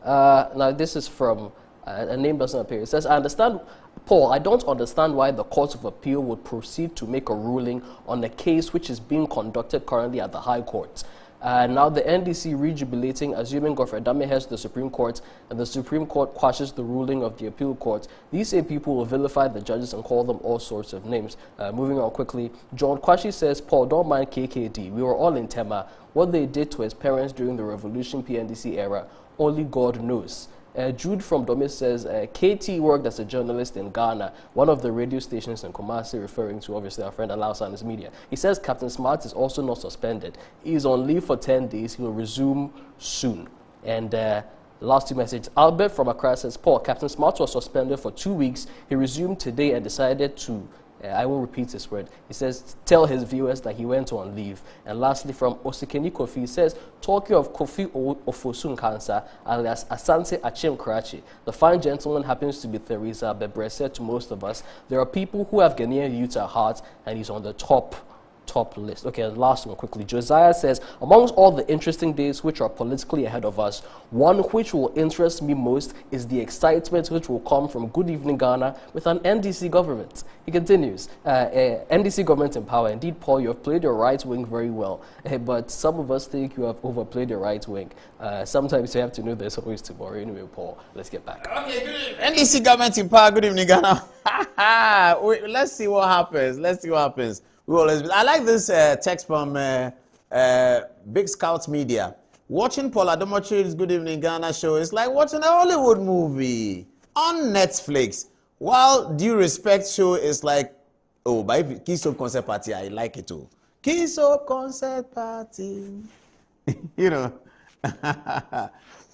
Now, this is from a name doesn't appear. It says, I understand, Paul, I don't understand why the Court of Appeal would proceed to make a ruling on a case which is being conducted currently at the High Court. Now the NDC rejubilating, assuming Godfrey Dame heads to the Supreme Court, and the Supreme Court quashes the ruling of the appeal court. These same people will vilify the judges and call them all sorts of names. Moving on quickly, John Kwashi says, Paul, don't mind KKD. We were all in Tema. What they did to his parents during the Revolution PNDC era, only God knows. Jude from Domis says, KT worked as a journalist in Ghana, one of the radio stations in Kumasi, referring to obviously our friend Alausanis Media. He says Captain Smart is also not suspended. He is on leave for 10 days. He will resume soon. And the last two messages. Albert from Accra says, Paul, Captain Smart was suspended for 2 weeks. He resumed today and decided to I won't repeat his word. He says, tell his viewers that he went on leave. And lastly, from Osikeni Kofi, he says, talking of Kofi Ofosun Cancer, alias Asante Achim Karachi, the fine gentleman happens to be Theresa Bebrese to most of us. There are people who have Ghanaian youth at heart, and he's on the top list. Okay, last one quickly. Josiah says, amongst all the interesting days which are politically ahead of us, one which will interest me most is the excitement which will come from Good Evening Ghana with an NDC government. He continues, NDC government in power. Indeed, Paul, you have played your right wing very well, but some of us think you have overplayed your right wing. Sometimes you have to know there's always tomorrow. Anyway, Paul, let's get back. Okay, good evening. NDC government in power. Good evening, Ghana. Let's see what happens. I like this text from Big Scout Media. Watching Paul Adomochi's Good Evening Ghana show is like watching a Hollywood movie on Netflix. While Due Respect show is like, oh, by Keystone Concert Party, I like it too. Keystone Concert Party. You know.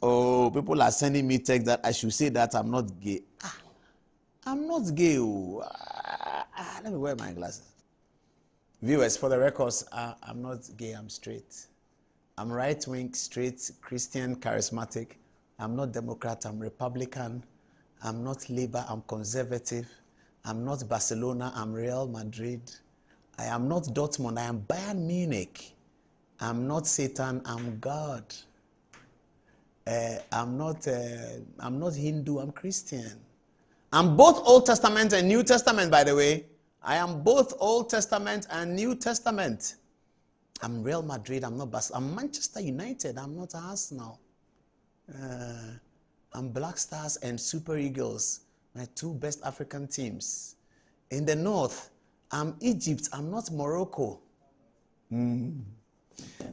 Oh, people are sending me text that I should say that I'm not gay. I'm not gay. Let me wear my glasses. Viewers, for the records, I'm not gay, I'm straight. I'm right-wing, straight, Christian, charismatic. I'm not Democrat, I'm Republican. I'm not Labour, I'm conservative. I'm not Barcelona, I'm Real Madrid. I am not Dortmund, I am Bayern Munich. I'm not Satan, I'm God. I'm not Hindu, I'm Christian. I'm both Old Testament and New Testament, by the way. I am both Old Testament and New Testament. I'm Real Madrid, I'm not Barcelona. I'm Manchester United, I'm not Arsenal. I'm Black Stars and Super Eagles, my two best African teams. In the north, I'm Egypt, I'm not Morocco.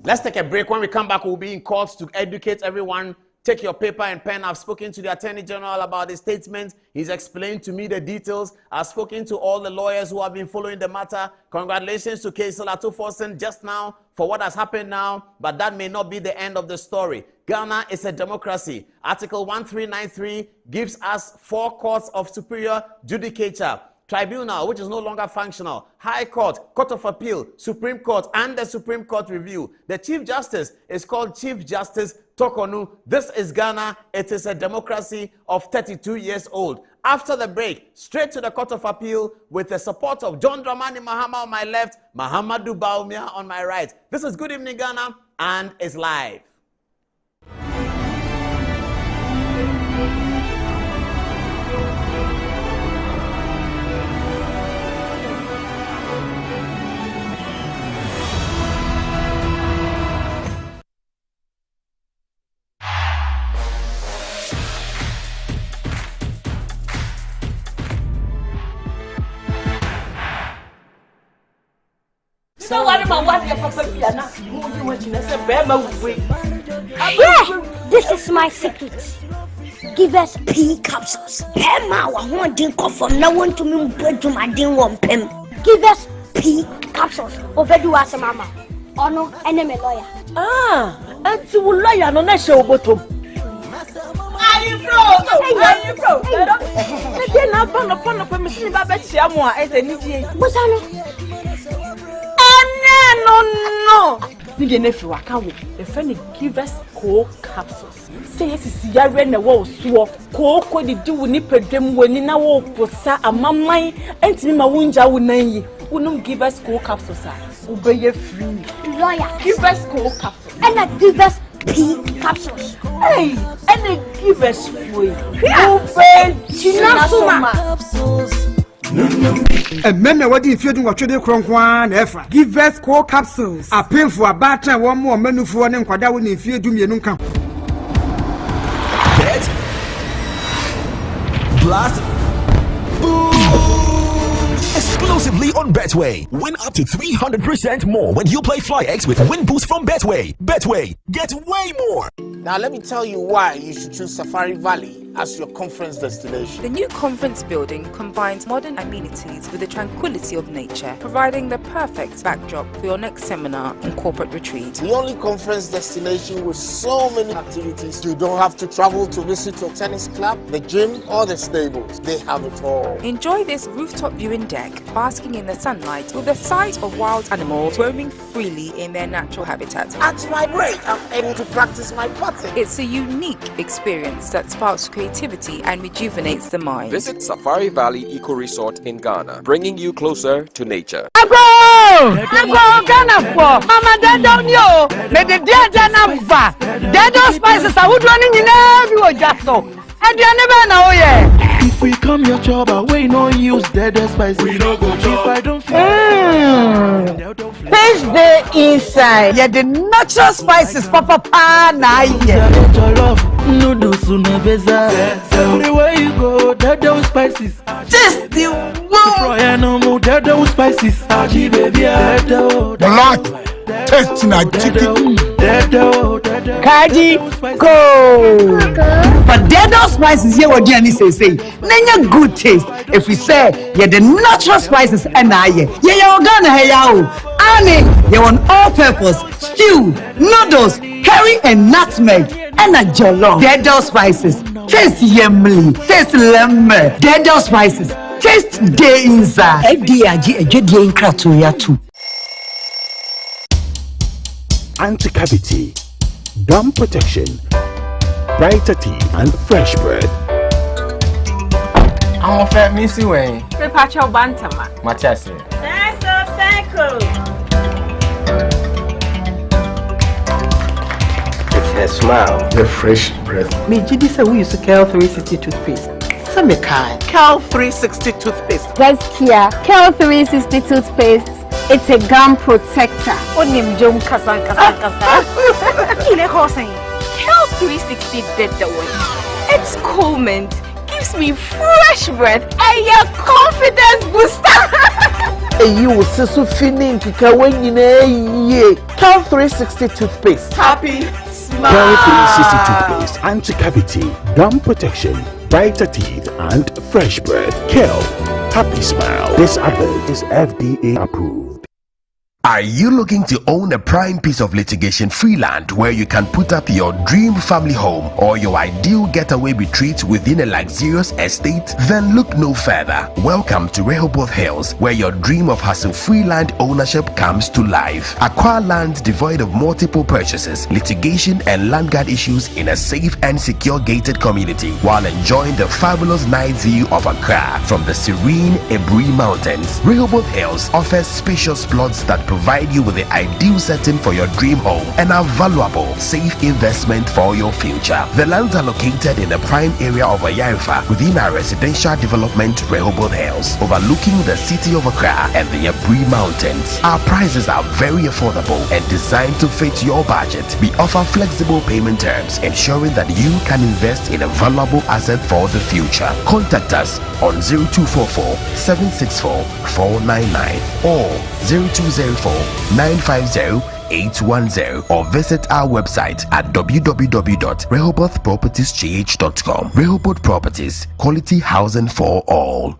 Let's take a break. When we come back, we'll be in court to educate everyone. Take your paper and pen. I've spoken to the Attorney General about the statement. He's explained to me the details. I've spoken to all the lawyers who have been following the matter. Congratulations to Kaisel Atuforsen just now for what has happened now, but that may not be the end of the story. Ghana is a democracy. Article 1393 gives us 4 courts of superior judicature. Tribunal, which is no longer functional, High Court, Court of Appeal, Supreme Court, and the Supreme Court Review. The Chief Justice is called Chief Justice Tokonu. This is Ghana. It is a democracy of 32 years old. After the break, straight to the Court of Appeal with the support of John Dramani Mahama on my left, Mahamadou Baumia on my right. This is Good Evening Ghana, and it's live. This is my secret. Give us P capsules. Emma, I want to go from now on to me to my ding one pen. Give us P capsules. Over do us, Mama. Oh no, enemy lawyer. And to lawyer no show bottom. Are you bro? Then I found upon machine about Chiamua as a Niji. What's no. Need a nephew, I can't wait. The friend give us coal capsules. Say yes, is Yara and the wall swap. Coal did do nip a dream when in our walk for sa a mamma and my winja would name wouldn't give us coal capsules. Obey your free lawyer. Give us coal capsules. And I give us pea capsules. Hey, and they give us free. And men what if you do what you do one ever. Give us core capsules. A pin for a batter, one more menu for an inquadawin if you do me no come. Bet. Blast. Boom. Exclusively on Betway. Win up to 300% more when you play FlyX with Win Boost from Betway. Betway, get way more. Now let me tell you why you should choose Safari Valley as your conference destination. The new conference building combines modern amenities with the tranquility of nature, providing the perfect backdrop for your next seminar and corporate retreat. The only conference destination with so many activities. You don't have to travel to visit your tennis club, the gym, or the stables. They have it all. Enjoy this rooftop viewing deck, basking in the sunlight with the sight of wild animals roaming freely in their natural habitat. At my break, I'm able to practice my putting. It's a unique experience that sparks creativity and rejuvenates the mind. Visit Safari Valley Eco Resort in Ghana, bringing you closer to nature. Ghana for Mama Dada yo. May the dear Dana va. Dada spices are wood running in every just so. And you never know yet. If we come your job, we no use dead spices. We no go job. If I don't feel Fish the inside. Yeah, the natural spices, Papa Pana. Noodles nebeza. Everywhere you go, dead spices. Just the one. No more dead spices. Aji baby, Black. Tasting like chicken. Kaji go. But dead spices here what Jenny say. Nanya good taste. If we say yeah the natural spices and I yeah Ghana hey yao. Ani you want all purpose stew, noodles, curry and nutmeg and a jollof. Dead spices. Taste yummy. Taste lemon. Dead spices. Taste day inside. FDIG a jedi in kratoya too. Anti-cavity, gum protection, brighter teeth and fresh breath. I'm a missy way. Prepare bantama. Matias. It's her smile, the fresh breath. Me Jidi say we use Cal 360 toothpaste. Some kind. Cal 360 toothpaste. That's Kia. Cal 360 toothpaste. It's a gum protector. Onim jom kasa. Ile ko saying. Cal 360 did the way. It's cool mint. Gives me fresh breath and your confidence booster. You will see so feeling kika when you know Cal 360 toothpaste. Happy smile. Cal 360 toothpaste, anti-cavity, gum protection, brighter teeth and fresh breath. Cal, happy smile. This advert is FDA approved. Are you looking to own a prime piece of litigation-free land where you can put up your dream family home or your ideal getaway retreat within a luxurious estate? Then look no further. Welcome to Rehoboth Hills, where your dream of hassle-free land ownership comes to life. Acquire land devoid of multiple purchases, litigation, and land guard issues in a safe and secure gated community while enjoying the fabulous night view of Accra from the serene Ebri Mountains. Rehoboth Hills offers spacious plots that provide you with the ideal setting for your dream home and a valuable, safe investment for your future. The lands are located in the prime area of Ayarifa within our residential development Rehoboth Hills, overlooking the city of Accra and the Ebri Mountains. Our prices are very affordable and designed to fit your budget. We offer flexible payment terms, ensuring that you can invest in a valuable asset for the future. Contact us on 0244 764 499 or 0204-950-810 or visit our website at www.rehobothpropertiesgh.com. Rehoboth Properties, quality housing for all.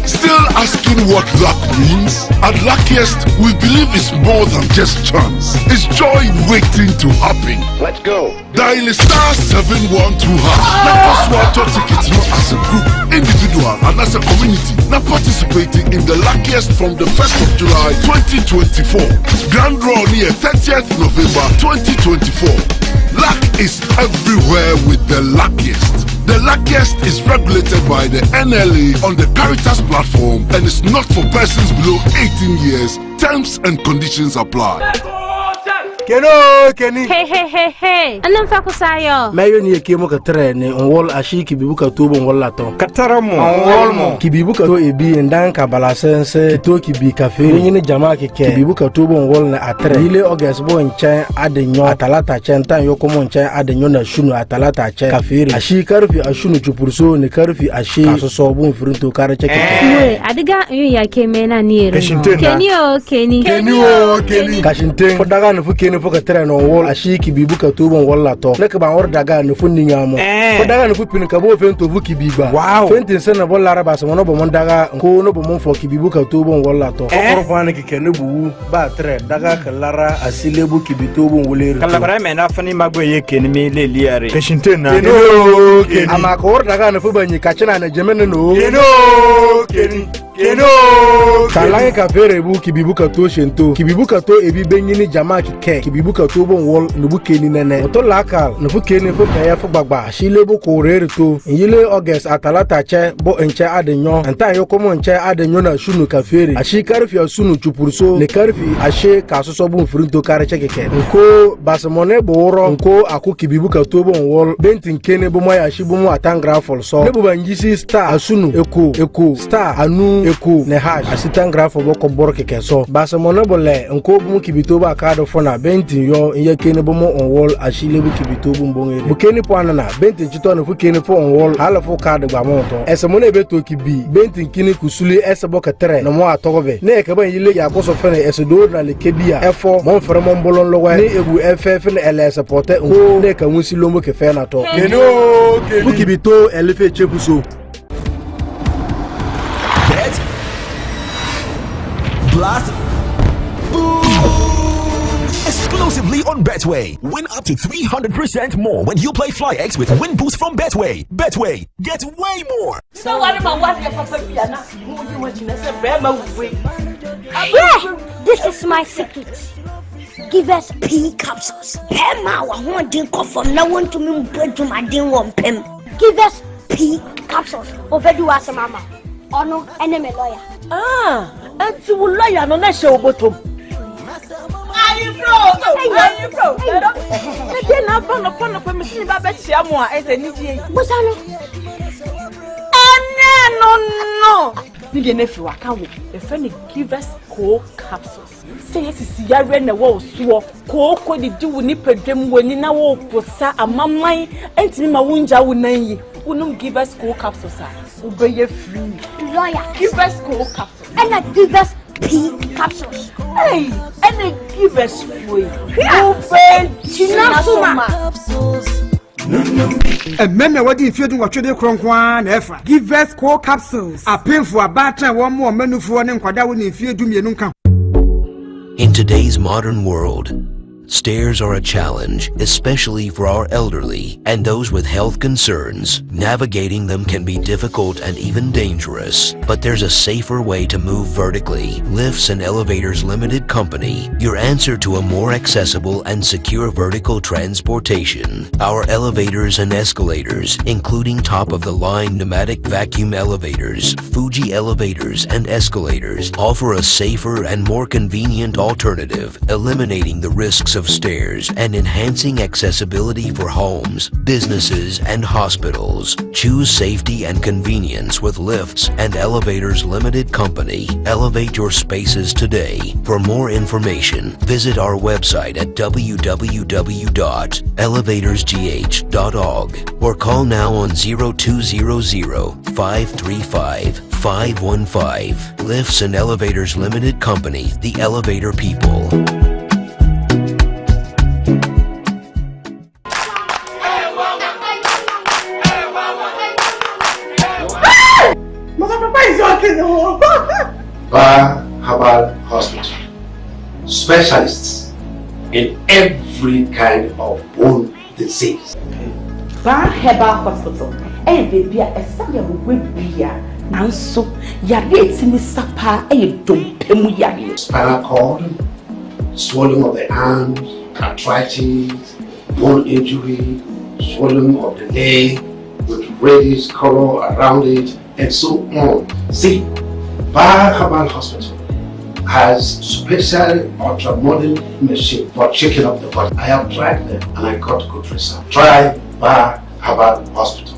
Still asking what luck means? At Luckiest, we believe it's more than just chance. It's joy waiting to happen. Let's go. Dial *712#. Now pass one tickets not as a group, individual, and as a community. Now participating in the Luckiest from the 1st of July 2024. Grand draw near 30th November 2024. Luck is everywhere with the Luckiest. The Luckiest is regulated by the NLA on the Caritas platform and is not for persons below 18 years. Terms and conditions apply. Kenny. Hey. Anam fakusayo. Mayo ni ekemo katre ne onwol ashi kibibuka tobo onwol to. Kataramo onwol mo. Kibibuka to ebi ndanka balasense kito kibi cafe. Nyine jama kike. Kibibuka tobo onwol na atre. Ile August bo nchen adenyo atalata chen tan yokomo nchen adenyo na shunu atalata chen kafiri. Ashi karfi ashunu chupurso ne karfi ashi asoso bo mfrinto kare cheke. We adiga ya kemena niero. Kenny. Kashinte. Fodaga no fukeni foka tere no wol ashi kibibuka tobo wala to nek ba wor daga no funni nyamo ko daga no fupin ka bo fento vuki biba fentin sena bolla raba so no bo mon daga ko no bo mon fo kibibuka tobo wala to ko fane ke kene bu ba tere daga kalara asile bu kibitobo woleri kalara me na fani magbo ye kene mi le liare keshinte na ama ko wor daga no fubanyi kachina na jemene no Keno Kalange kafere bu kibibuka to shento kibibuka to ebi benyini jama kike kibibuka to bon wol nubu keni nene oto lakal nubu keni fo kaya fo gbagba shile bu ko rere to yile August atalata che bo enche adenyo anta yokomo enche adenyo na shunu kafere ashi karfi asunu chupurso ne karfi ashe kasoso bu mfrinto kare chekeke nko basamone boro nko aku kibibuka to bon wol bentin kene bu moya ashi bu mu atangra folso ne bu banjisi star asunu eko star anu eko ne hash asitan grafo boko borke keso basa monobole nko bu kibito ba kado fona bentin yo ye kene bu mo on wall ashile bu kibito bu mbongere bu kene po anana bentin chito no fu kene fo on wall hala fo kado gba mo to ese mo ne beto kibi bentin kini kusuli ese boka tere no mo atogobe ne ke ban yile ya koso fene ese do na le kedia efo mo fere mo mbolon lowe ne egu ff ne ls porte ko ne ka musi lomo ke fe na to keno bu kibito elfe chefuso Blast. Exclusively on Betway. Win up to 300% more when you play FlyX with Win Boost from Betway. Betway, get way more. So what about what your papa piano? Yeah, this is my secret. Give us P capsules. Emma, I want to go from now on to me to my ding one pen. Give us P capsules. Over do us, mama. Oh no, enemy lawyer. And to lawyer no na show bottom. Are you pro? Then na pon me see ba chia mo a ese ni die. Bosano. No. Ni de na fi waka wo. E fa ni give us cold capsules. Say yes si ya re na wo so. Ko di wo ni pedwem woni na wo posa amaman entimi ma wunja wo nan yi. Unum give us cold capsules. Obey free. Lawyer. Give us cold capsules. And I give us P capsules. Hey, and they give us free. Open Chinasuma. Remember what if you do what you do efa. Give us core capsules. A painful battle one more menu for one kwada when if you do me nunca. In today's modern world, stairs are a challenge, especially for our elderly and those with health concerns. Navigating them can be difficult and even dangerous, but there's a safer way to move vertically. Lifts and Elevators Limited Company, your answer to a more accessible and secure vertical transportation. Our elevators and escalators, including top-of-the-line pneumatic vacuum elevators, Fuji elevators and escalators, offer a safer and more convenient alternative, eliminating the risks of stairs and enhancing accessibility for homes, businesses, and hospitals. Choose safety and convenience with Lifts and Elevators Limited Company. Elevate your spaces today. For more information, visit our website at www.elevatorsgh.org or call now on 0200-535-515. Lifts and Elevators Limited Company, the elevator people. specialists in every kind of bone disease. Bar Herbal Hospital. Baby, a son with beer. Nanso, yare timi sapa dom pemu yare. Spinal cord, swelling of the arms, arthritis, bone injury, swelling of the leg with reddish color around it, and so on. See, Bar Herbal Hospital has special ultra-modern machine for checking up the body. I have tried them and I got good results. Try Bar Herbal Hospital.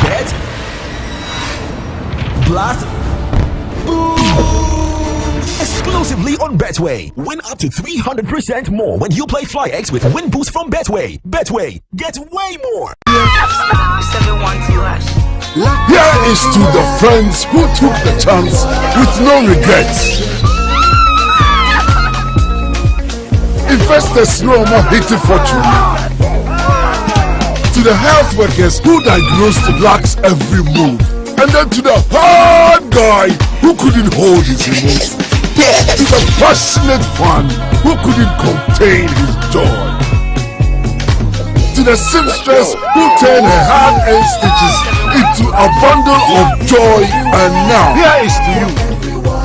Bet, blast, boom! Exclusively on Betway. Win up to 300% more when you play Fly X with Win Boost from Betway. Betway, get way more. Here is to the friends who took the chance with no regrets. Investors no more hating fortune. To the health workers who diagnosed drugs every move. And then to the hard guy who couldn't hold his emotions. To the passionate fan who couldn't contain his joy. To the seamstress who turned her hand-earned stitches into a bundle of joy. And now, here is to you.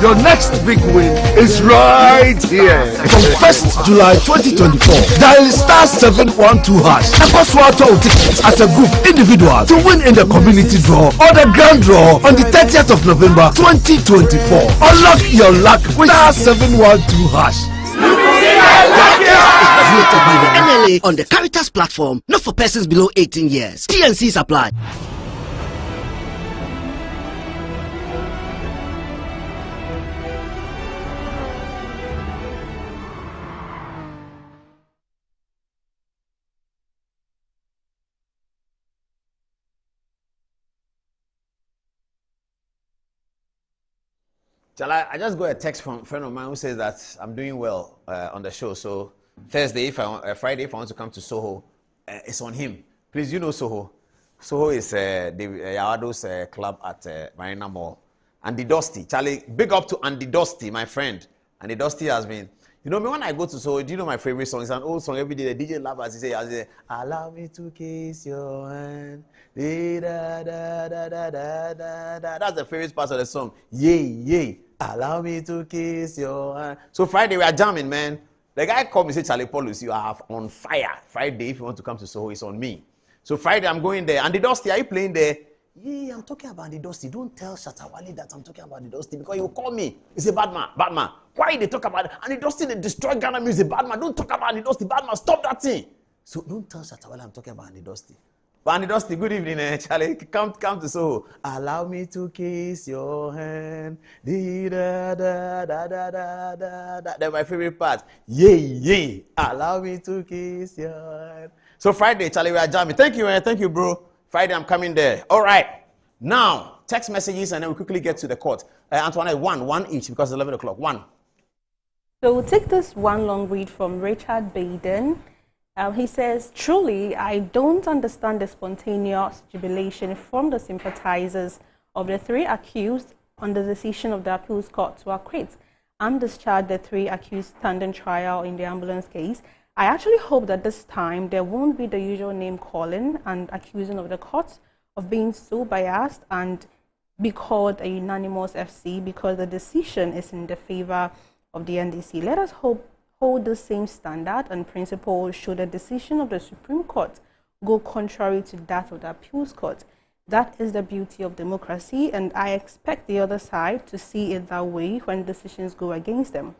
Your next big win is right here. From 1st July 2024, dial *712# and #1 tickets as a group individual to win in the community draw or the grand draw on the 30th of November 2024. Unlock your luck with *712#. Created by the NLA on the Caritas platform, not for persons below 18 years. TNCs apply. I just got a text from a friend of mine who says that I'm doing well on the show. So Thursday, Friday, if I want to come to Soho, it's on him. Please, you know Soho. Soho is the Yawado's club at Marina Mall. Andy Dusty, Charlie, big up to Andy Dusty, my friend. Andy Dusty has been, you know me when I go to Soho, do you know my favorite song? It's an old song every day. The DJ loves as he say, allow me to kiss your hand. Da, da, da, da, da, da, da. That's the favorite part of the song. Yay, yay. Allow me to kiss your hand. So Friday we are jamming, man. The guy called me, say, Charlie Paulus, you are on fire. Friday, if you want to come to Soho, it's on me. So Friday I'm going there. Andy Dusty, are you playing there? Yeah, I'm talking about Andy Dusty. Don't tell Shatawale that I'm talking about Andy Dusty because he will call me. He's a bad man. Why they talk about Andy Dusty? They destroy Ghana music. Bad man. Don't talk about Andy Dusty. Bad man. Stop that thing. So don't tell Shatawale I'm talking about Andy Dusty. But Andy Dusty, good evening, Charlie. Come to Soho. Allow me to kiss your hand. Da, da, da, da, da, da. That's my favorite part. Yay. Allow me to kiss your hand. So Friday, Charlie, we are jamming. Thank you, bro. Friday, I'm coming there. All right. Now, text messages, and then we quickly get to the court. Antoinette, one each because it's 11 o'clock. One. So we'll take this one long read from Richard Baden. He says, truly, I don't understand the spontaneous jubilation from the sympathizers of the three accused on the decision of the appeals court to acquit and discharge the three accused standing trial in the ambulance case. I actually hope that this time there won't be the usual name calling and accusing of the court of being so biased and be called a unanimous FC because the decision is in the favor of the NDC. Let us hold the same standard and principle should the decision of the Supreme Court go contrary to that of the Appeals Court. That is the beauty of democracy, and I expect the other side to see it that way when decisions go against them.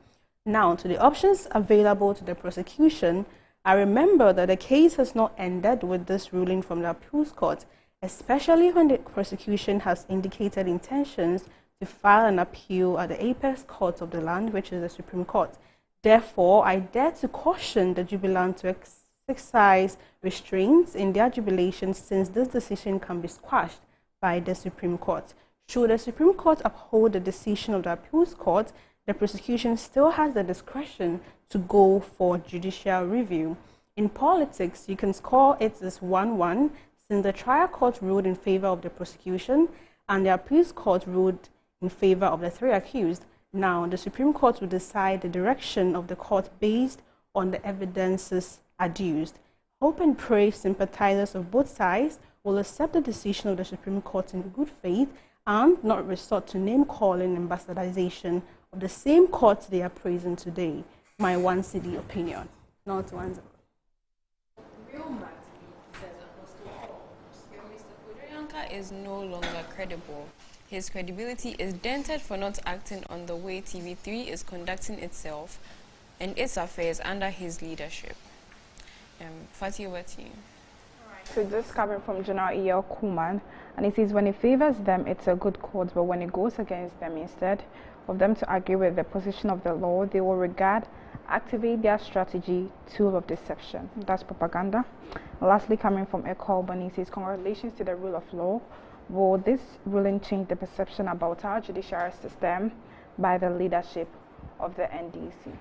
Now, to the options available to the prosecution, I remember that the case has not ended with this ruling from the Appeals Court, especially when the prosecution has indicated intentions to file an appeal at the apex court of the land, which is the Supreme Court. Therefore, I dare to caution the jubilant to exercise restraints in their jubilation since this decision can be squashed by the Supreme Court. Should the Supreme Court uphold the decision of the Appeals Court, the prosecution still has the discretion to go for judicial review. In politics, you can score it as 1-1 since the trial court ruled in favor of the prosecution and the appeals court ruled in favor of the 3 accused. Now, the Supreme Court will decide the direction of the court based on the evidences adduced. Hope and pray sympathizers of both sides will accept the decision of the Supreme Court in good faith and not resort to name-calling and bastardization of the same court they are praising today. My 1 cedi opinion. Not 1 0. Is no longer credible. His credibility is dented for not acting on the way TV3 is conducting itself and its affairs under his leadership. Fatih, over to you. So this is coming from General E.L. Kuman, and it says when it favors them, it's a good cause, but when it goes against them, instead of them to agree with the position of the law, they will activate their strategy, tool of deception. That's propaganda. Lastly, coming from Echo Albany, it says congratulations to the rule of law. Will this ruling change the perception about our judiciary system by the leadership of the NDC?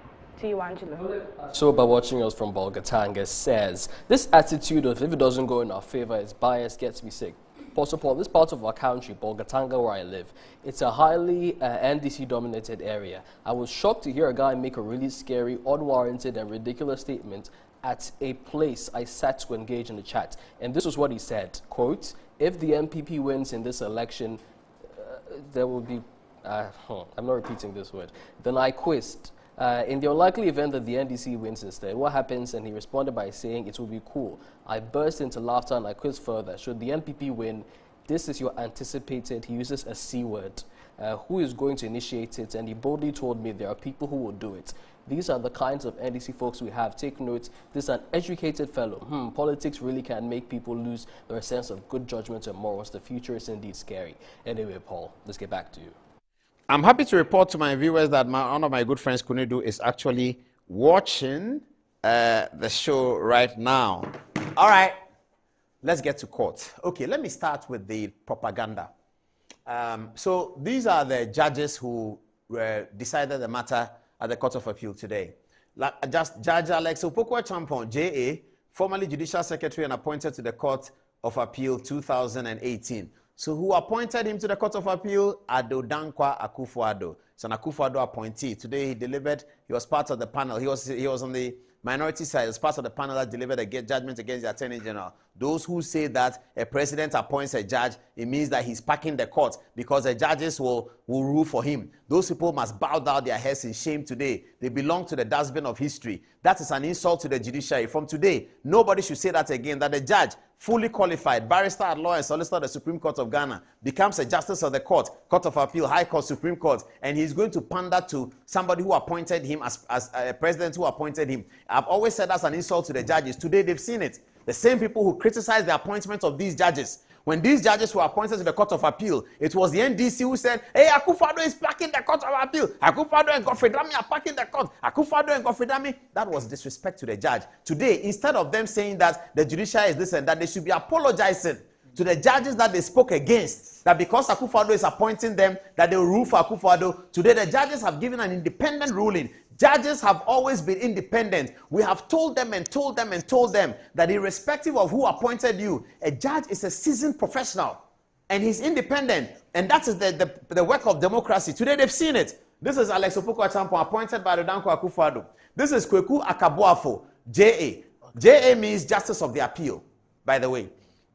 To you, Angelo. So by watching us from Bolgatanga says, this attitude of if it doesn't go in our favor, it's biased, gets me sick. Apostle Paul, this part of our country, Bolgatanga, where I live, it's a highly NDC-dominated area. I was shocked to hear a guy make a really scary, unwarranted, and ridiculous statement at a place I sat to engage in the chat. And this was what he said, quote, if the NPP wins in this election, there will be, I'm not repeating this word, then I quist. In the unlikely event that the NDC wins instead, what happens? And he responded by saying, it will be cool. I burst into laughter and I quizzed further. Should the NPP win, this is your anticipated, he uses a C word, who is going to initiate it? And he boldly told me there are people who will do it. These are the kinds of NDC folks we have. Take note, this is an educated fellow. Politics really can make people lose their sense of good judgment and morals. The future is indeed scary. Anyway, Paul, let's get back to you. I'm happy to report to my viewers that one of my good friends, Kunedu, is actually watching the show right now. All right, let's get to court. Okay, let me start with the propaganda. So these are the judges who decided the matter at the Court of Appeal today. Judge Alex Opoku-Champon, J.A., formerly Judicial Secretary and appointed to the Court of Appeal 2018. So who appointed him to the Court of Appeal? Ado Dankwa Akufo-Addo. It's an Akufo-Addo appointee. Today he was part of the panel. He was on the minority side as part of the panel that delivered a judgment against the Attorney General. Those who say that a president appoints a judge, it means that he's packing the court because the judges will rule for him. Those people must bow down their heads in shame today. They belong to the dustbin of history. That is an insult to the judiciary. From today, nobody should say that again, that the judge, fully qualified, barrister at law and solicitor of the Supreme Court of Ghana, becomes a justice of the court, Court of Appeal, High Court, Supreme Court, and he's going to pander to somebody who appointed him as a president who appointed him. I've always said that's an insult to the judges. Today, they've seen it. The same people who criticize the appointment of these judges. When these judges were appointed to the Court of Appeal, it was the NDC who said, hey, Akufo-Addo is packing the Court of Appeal. Akufo-Addo and Godfrey Dami are packing the court. Akufo-Addo and Godfrey Dami. That was disrespect to the judge. Today, instead of them saying that the judiciary is this and that, they should be apologizing to the judges that they spoke against. That because Akufo-Addo is appointing them, that they will rule for Akufo-Addo. Today, the judges have given an independent ruling. Judges have always been independent. We have told them and told them and told them that irrespective of who appointed you, a judge is a seasoned professional and he's independent. And that is the work of democracy. Today they've seen it. This is Alex Opoku-Champon, appointed by Dankwa Akufo-Addo. This is Kweku Akabuafo, J.A. J.A. means Justice of the Appeal, by the way.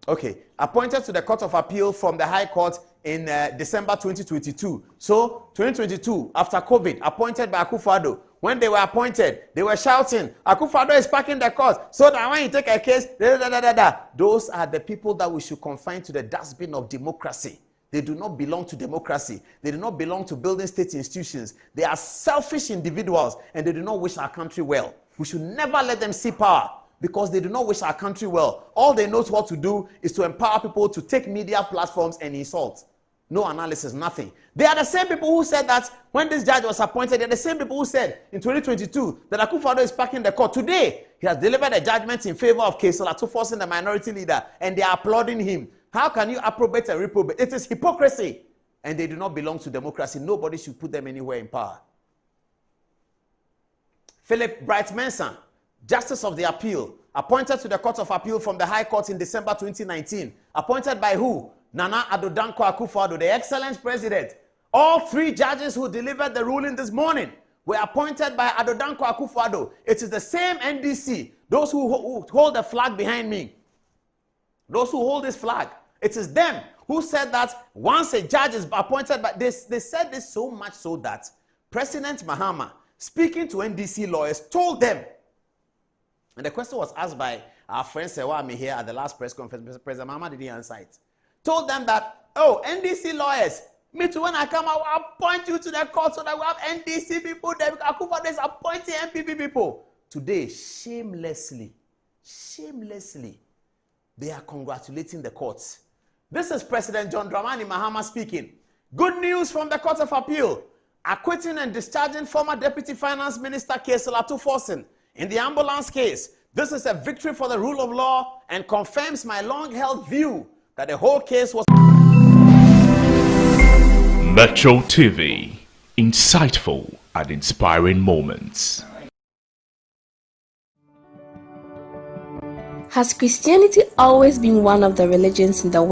Okay, appointed to the Court of Appeal from the High Court in December 2022. So, 2022, after COVID, appointed by Akufo-Addo. When they were appointed, they were shouting, Akufo-Addo is packing the court, so that when you take a case, Those are the people that we should confine to the dustbin of democracy. They do not belong to democracy. They do not belong to building state institutions. They are selfish individuals, and they do not wish our country well. We should never let them see power, because they do not wish our country well. All they know what to do is to empower people to take media platforms and insult. No analysis, nothing. They are the same people who said that when this judge was appointed, they are the same people who said in 2022 that Akufo-Addo is packing the court. Today, he has delivered a judgment in favor of Kesela to forcing the minority leader, and they are applauding him. How can you approbate and reprobate? It is hypocrisy, and they do not belong to democracy. Nobody should put them anywhere in power. Philip Bright Mensah, Justice of the Appeal, appointed to the Court of Appeal from the High Court in December 2019. Appointed by who? Nana Addo Dankwa Akufo-Addo, the excellent president. All 3 judges who delivered the ruling this morning were appointed by Addo Dankwa Akufo-Addo. It is the same NDC, those who hold the flag behind me. Those who hold this flag. It is them who said that once a judge is appointed, but they said this so much so that President Mahama, speaking to NDC lawyers, told them, and the question was asked by our friend Sewami here at the last press conference, President Mahama didn't answer it, told them that, oh, NDC lawyers, me too, when I come, I will appoint you to the court so that we have NDC people, then Akufo-Addo is appointing NPP people. Today, shamelessly, they are congratulating the courts. This is President John Dramani Mahama speaking. Good news from the Court of Appeal, acquitting and discharging former Deputy Finance Minister Kesela Tuforsen in the ambulance case. This is a victory for the rule of law and confirms my long-held view that the whole case was... Metro TV, insightful and inspiring moments. Has Christianity always been one of the religions in the world?